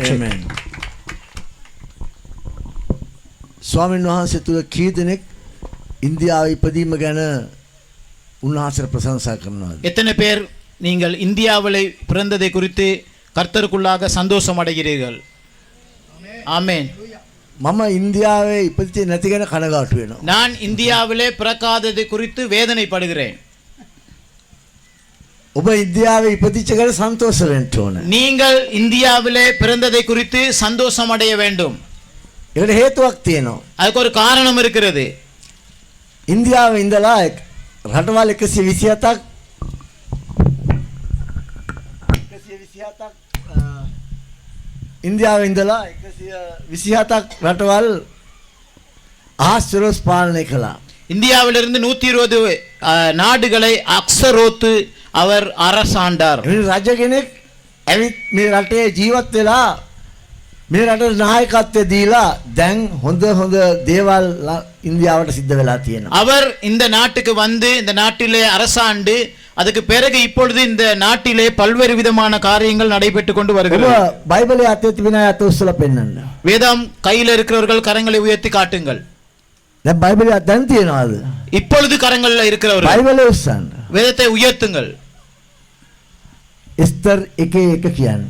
ආමේන්. ස්වාමීන් වහන්සේ තුල කී දෙනෙක් ඉන්දියාවේ ඉපදීම ගැන උන්වහන්සේට ප්‍රශංසා කරනවාද? எத்தனை பேர் நீங்கள் இந்தியாவிலே பிறந்ததை குறித்து கர்த்தருக்குள்ளாக சந்தோஷம் அடைகிறீர்கள்? ஆமென். මම ඉන්දියාවේ ඉපදිච්ච නැති ගැන කනගාටු වෙනවා. நான் இந்தியாவிலே பிறக்காததை குறித்து வேதனைப்படுகிறேன். ඔබ ඉන්දියාවේ ඉපදිච්ච ගැන සන්තෝෂ වෙන්න ඕන. நீங்கள் இந்தியாவிலே பிறந்ததை குறித்து சந்தோஷம் அடைய வேண்டும். ඒකට හේතුවක් තියෙනවා. அதுக்கு ஒரு காரணம் இருக்கிறது. ඉන්දියාවේ ඉඳලා රටවල් 127ක් ඉන්දියාවේ ඉඳලා 127ක් රටවල් ආස්ට්‍රෝස් පාලනය කළා. இந்தியாவிலிருந்து 120 நாடுகளை அக்ஸரோத்து அவர் அரசாண்டார். රජ කෙනෙක් ඇවිත් මේ රටේ ජීවත් වෙලා මේ රටේ නායකත්වය දීලා දැන් හොඳ දේවල් ඉන්දියාවට සිද්ධ වෙලා තියෙනවා. அவர் இந்த நாட்டுக்கு வந்து இந்த நாட்டிலே அரசாண்டு அதுக்கு பிறகு இப்பொழுது இந்த நாட்டிலே பல்வேறு விதமான காரியங்கள் நடைபெற்று கொண்டு வருகிறது. பைபிளை அத்தை திவினா அத்தை உஸ்ல பெண்ணන්න. வேதம் கையில் இருக்கிறவர்கள் கரங்களை உயர்த்தி காட்டுங்கள். දැන් බයිබලයේ දැන් තියෙනවා அது. இப்பொழுது கரங்கள்ல இருக்கிறவர்கள் බයිබලයේ උස්සන්න. வேதத்தை உயர்த்துங்கள். எஸ்தர் 1:1 කියන්න.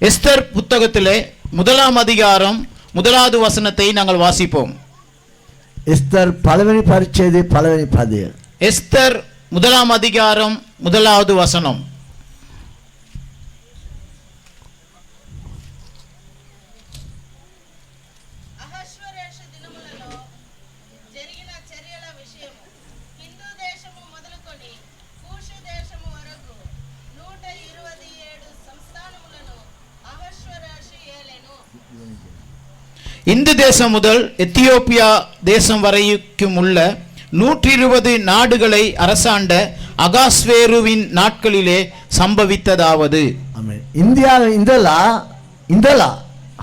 எஸ்தர் புத்தகத்திலே 1ஆம் அதிகாரம் 1வது வசனத்தை நாங்கள் வாசிப்போம். எஸ்தர் பலவனி பரிச்சேதே பலவனி பதய. எஸ்தர் 1ஆம் அதிகாரம் 1வது வசனம். இந்து தேசம் முதல் எத்தியோப்பியா தேசம் வரைக்கும் உள்ள 120 நாடுகளை அரசாண்ட அகாஸ்வேருவின் நாட்களிலே சம்பவித்ததாவது. ஆமென். இந்தியாவில்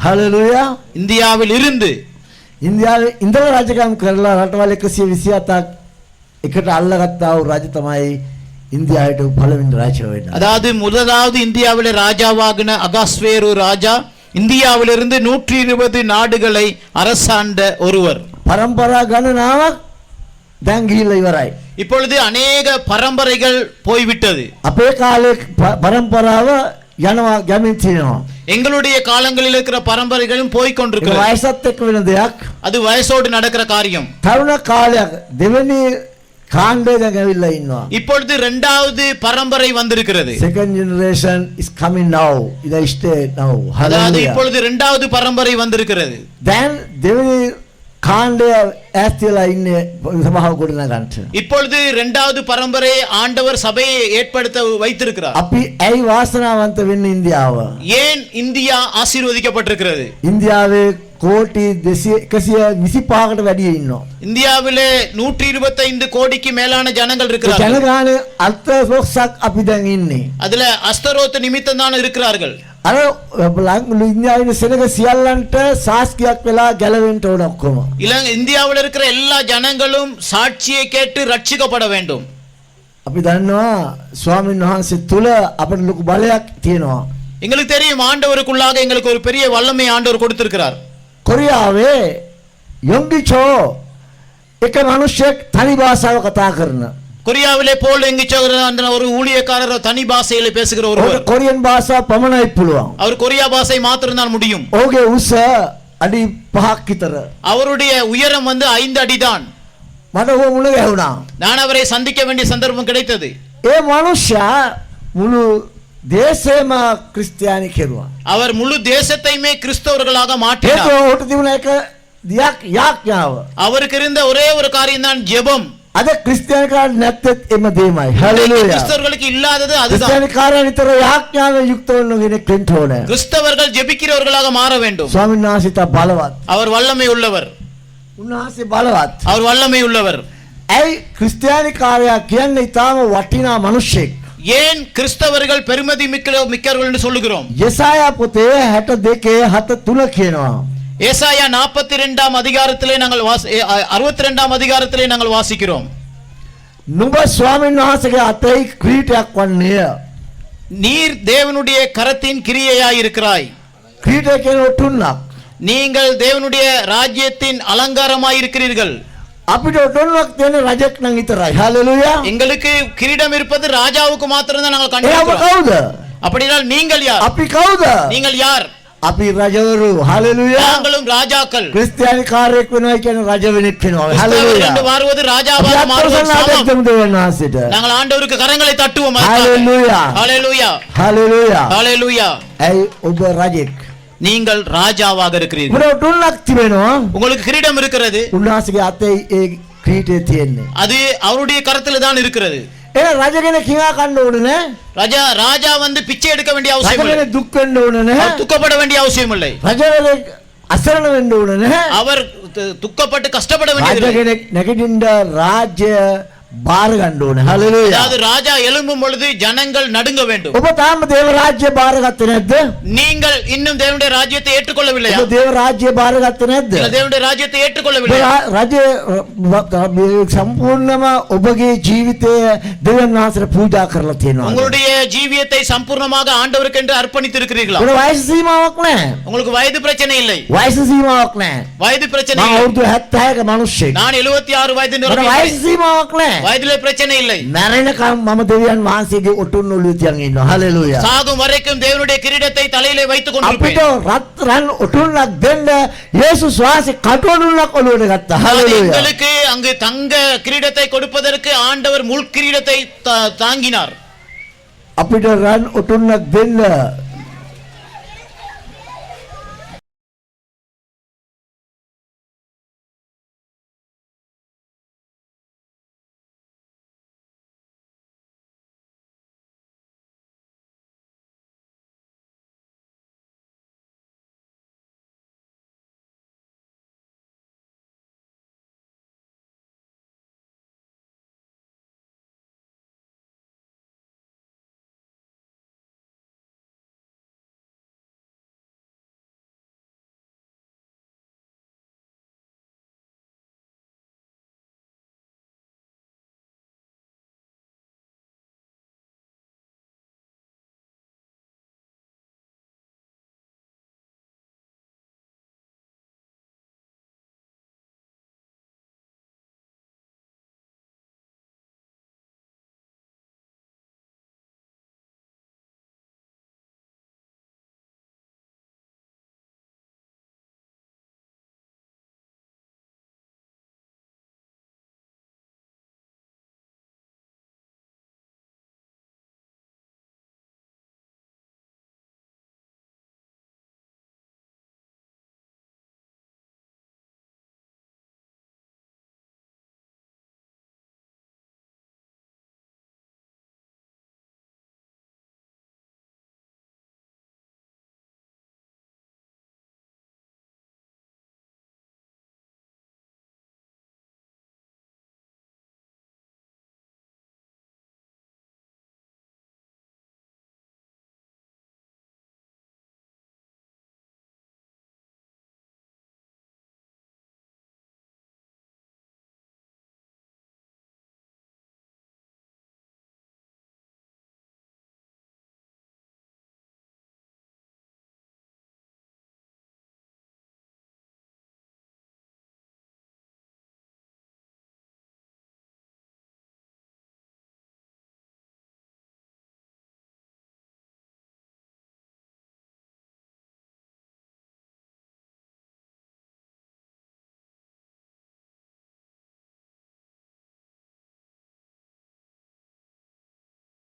ஹalleluya. இந்தியாவில் இருந்து ඉන්දියාවේ රාජකම් කරලා රටවල් 127ක් එකට අල්ලගත්තා වූ රජ තමයි ඉන්දියාවට පළවෙනි රාජ්‍ය වෙන්නේ. அதாவது முதலாவது இந்தியாவிலே ராஜாவாகின அகாஸ்வேரு ராஜா இந்தியாவிலிருந்து 120 நாடுகளை அரசாண்ட ஒருவர். பரம்பரா கணனாවක් දැන් ගිහිල්ලා ඉවරයි. இப்பொழுது अनेक பரம்பரைகள் போய்விட்டது. අපේ කාලේ පරම්පරාව යනවා ගැමින් තියෙනවා. எங்களுடைய காலங்களில் இருக்கிற பரம்பரைகளும் போய் கொண்டிருக்கிறது. වයසත් එක්ක වෙන දෙයක්. அது வயசோடு நடக்கிற காரியம். තරුණ කාලයක් දෙවෙනි කාණ්ඩය දැන් ඇවිල්ලා ඉන්නවා. இப்பொழுது இரண்டாவது பரம்பரை வந்திருக்கிறது. Second generation is coming now. இது ஸ்டேட் now. அதாவது இப்பொழுது இரண்டாவது பரம்பரை வந்திருக்கிறது. දැන් දෙවෙනි කාණ්ඩය ඇස්තිලා ඉන්නේ සභාව ගොඩනගන්න. இப்பொழுது இரண்டாவது பரம்பரை ஆண்டவர் சபையை ஏற்படுத்த வைத்திருக்கிறார். අපි ඇයි වාසනාවන්ත වෙන්නේ ඉන්දියාව? ஏன் இந்தியா ஆசீர்வதிக்கப்பட்டிருக்கிறது? ඉන්දියාවේ கோடி 125කට වැඩි ඉන්නවා. இந்தியாவிலே 125 கோடிக்கு மேலான ஜனங்கள் இருக்கிறார்கள். ජනගහන අර්ථෝක්සක් අපි දැන් ඉන්නේ. அதுல அஸ்தரோத் நிமித்தம் தான் இருக்கிறார்கள். අර ඉන්දියාවේ සෙනග සියල්ලන්ට සාස්කියක් වෙලා ගැලවෙන්න ඕන ඔක්කොම. இந்தியாவில் இருக்கிற எல்லா ஜனங்களும் சாட்சியை கேட்டு ரட்சிக்கப்பட வேண்டும். අපි දන්නවා ස්වාමීන් වහන්සේ තුල අපිට ලොකු බලයක් තියෙනවා. எங்களுக்கு தெரியும் ஆண்டவருக்குள்ளாக எங்களுக்கு ஒரு பெரிய வல்லமை ஆண்டவர் கொடுத்திருக்கிறார். කොරියාවේ යොංගිචෝ එක මිනිහෙක් තනි භාෂාව කතා කරන. கொரியாவிலே போல் எங்கிச்சோ அந்த ஒரு ஊழியக்காரர் தனி பாஷையில பேசுகிற ஒருவர். கொரியன் பாஷா පමණයි පුළුවන්. அவர் கொரியா பாஷை மாத்திரம் தான் முடியும். ඔහුගේ උස අඩි 5ක් විතර. அவருடைய உயரம் 5 அடி தான். මට ඔහු මුණ ගැහුණා. நான் அவரை சந்திக்க வேண்டிய சந்தர்ப்பம் கிடைத்தது. ඒ මනුෂ්‍යයා මුළු දේශේම ක්‍රිස්තියානි කෙරුවා. அவர் முழு தேசத்தையுமே கிறிஸ்தவர்களாக மாற்றினார். ඒක ඔහුට තිබුණ එක දියක් යාඥාව. அவருக்கு இருந்த ஒரே ஒரு காரியம் தான் ஜெபம். අද ක්‍රිස්තියානි කාට නැත්තේ එම දෙයමයි. හalleluya. கிறிஸ்தவர்களுக்கு இல்லாதது அதுதான். ක්‍රිස්තියානි කාරය විතර යාඥාවෙන් යුක්ත වුණ කෙනෙක් වෙන්න ඕනේ. கிறிஸ்தவர்கள் ஜெபிக்கிறவர்களாக மாற வேண்டும். ස්වාමීන් වහන්සේ තා බලවත්. அவர் வல்லமை உள்ளவர். උන්වහන්සේ බලවත්. அவர் வல்லமை உள்ளவர். ඇයි ක්‍රිස්තියානි කාරයා කියන්නේ ඊටාම වටිනා මිනිහෙක්? ஏன் கிறிஸ்தவர்கள் பெருமதி மிக்கவர்கள் என்று சொல்லுகிறோம்? யெசாயா පොතේ 62:7 කියනවා. ஏசாயா 42ஆம் அதிகாரத்திலே நாங்கள் 62ஆம் அதிகாரத்திலே நாங்கள் வாசிக்கிறோம். නුඹ ස්වාමීන් වහන්සේගේ අතේ ක්‍රීටයක් වන්නේය. நீர் தேவனுடைய கரத்தின் கிரியையாய் இருக்கிறாய். ක්‍රීටය කියන ඔටුන්නක්. நீங்கள் தேவனுடைய ராஜ்யத்தின் அலங்காரமாய் இருக்கிறீர்கள். අපිට ඔටුන්නක් තියෙන රජෙක් නම් විතරයි. හalleluya. எங்களுக்கு கிரீடம் இருப்பது ராஜாவுக்கு மாத்திரம் தான் நாங்கள் එයාම கண்டிருக்கிறோம். කවුද? அப்படினால் நீங்கள் யார்? අපි කවුද? நீங்கள் யார்? අපි රජවරු. හalleluya. நாங்களும் ராஜாக்கள். ක්‍රිස්තියානි කාර්යයක් වෙනවා කියන්නේ රජ වෙනෙක් වෙනවා. கிறிஸ்தவர்கள் හalleluya. என்று மாறுவது ராஜாவாக மாறுவது சமம். දෙවනාසිට. நாங்கள் ஆண்டவருக்கு கரங்களை தட்டுவோம். ஹalleluya. ஹalleluya. හalleluya. ஹalleluya. ඇයි ඔබ රජෙක්? நீங்கள் ராஜாவாக இருக்கிறீர்கள். උඹට ඔටුන්නක් තිබෙනවා. உங்களுக்கு கிரீடம் இருக்கிறது. උන්වහන්සේගේ අතේ ඒ ක්‍රීටය තියෙන්නේ. அது அவருடைய கரத்தில் தான் இருக்கிறது. ඒ රජ කෙනෙක් හිඟා කන්න ඕනේ නේ. ராஜா பிச்சை எடுக்க வேண்டிய அவசியம் இல்லை. රජ දුක් වෙන්න ඕනේ නේ. அவர் துக்கப்பட வேண்டிய அவசியம் இல்லை. රජ අසරණ වෙන්න ඕනේ නේ. அவர் துக்கப்பட்டு கஷ்டப்பட රජ வேண்டியதில்லை. කෙනෙක් නැගිටින්න රාජ්‍ය බාර ගන්න ඕනේ. හලෙලූයා. அதாவது ராஜா எழும்பும் பொழுது ஜனங்கள் நடுங்க வேண்டும். ඔබ තාම දේව රාජ්‍ය බාරගත්තේ නැද්ද? நீங்கள் இன்னும் தேவனுடைய ராஜ்யத்தை ஏற்றுக்கொள்ளவில்லையா? ඔබ දේව රාජ්‍ය බාරගත්තේ නැද්ද? நீங்கள் தேவனுடைய ராஜ்யத்தை ஏற்றுக்கொள்ளவில்லையா? රජ සම්පූර්ණම ඔබගේ ජීවිතය දෙවියන් වහන්සේට පූජා කරලා තියෙනවා. உங்களுடைய ஜீவியத்தை சம்பூர்ணமாக ஆண்டவருக்கு என்று அர்ப்பணித்து இருக்கிறீர்களா? ඔබ වයස සීමාවක් නැහැ. உங்களுக்கு வயது பிரச்சனை இல்லை. වයස සීමාවක් නැහැ. வயது பிரச்சனை මම இல்லை. අවුරුදු 76ක මිනිස්සෙක්. நான் 76 வயது මට වයස සීමාවක් නැහැ. வயதிலே பிரச்சனை இல்லை. මැරෙනකම් මම දෙවියන් වහන්සේගේ ඔටුන්න ඔළුවේ තියන් ඉන්නවා. හලෙලූයා. சாகும் வரைக்கும் தேவனுடைய கிரீடத்தை தலையிலே வைத்துக் கொண்டிருப்பேன். අපිට රත්රන් ඔටුන්නක් දෙන්න යේසුස් වහන්සේ කටුවණුල්ලක් ඔළුවට ගත්තා. හලෙලූයා. எங்களுக்கு அங்கு தங்க கிரீடத்தை கொடுப்பதற்கு ஆண்டவர் முள் கிரீடத்தை தாங்கினார். අපිට රන් ඔටුන්නක් දෙන්න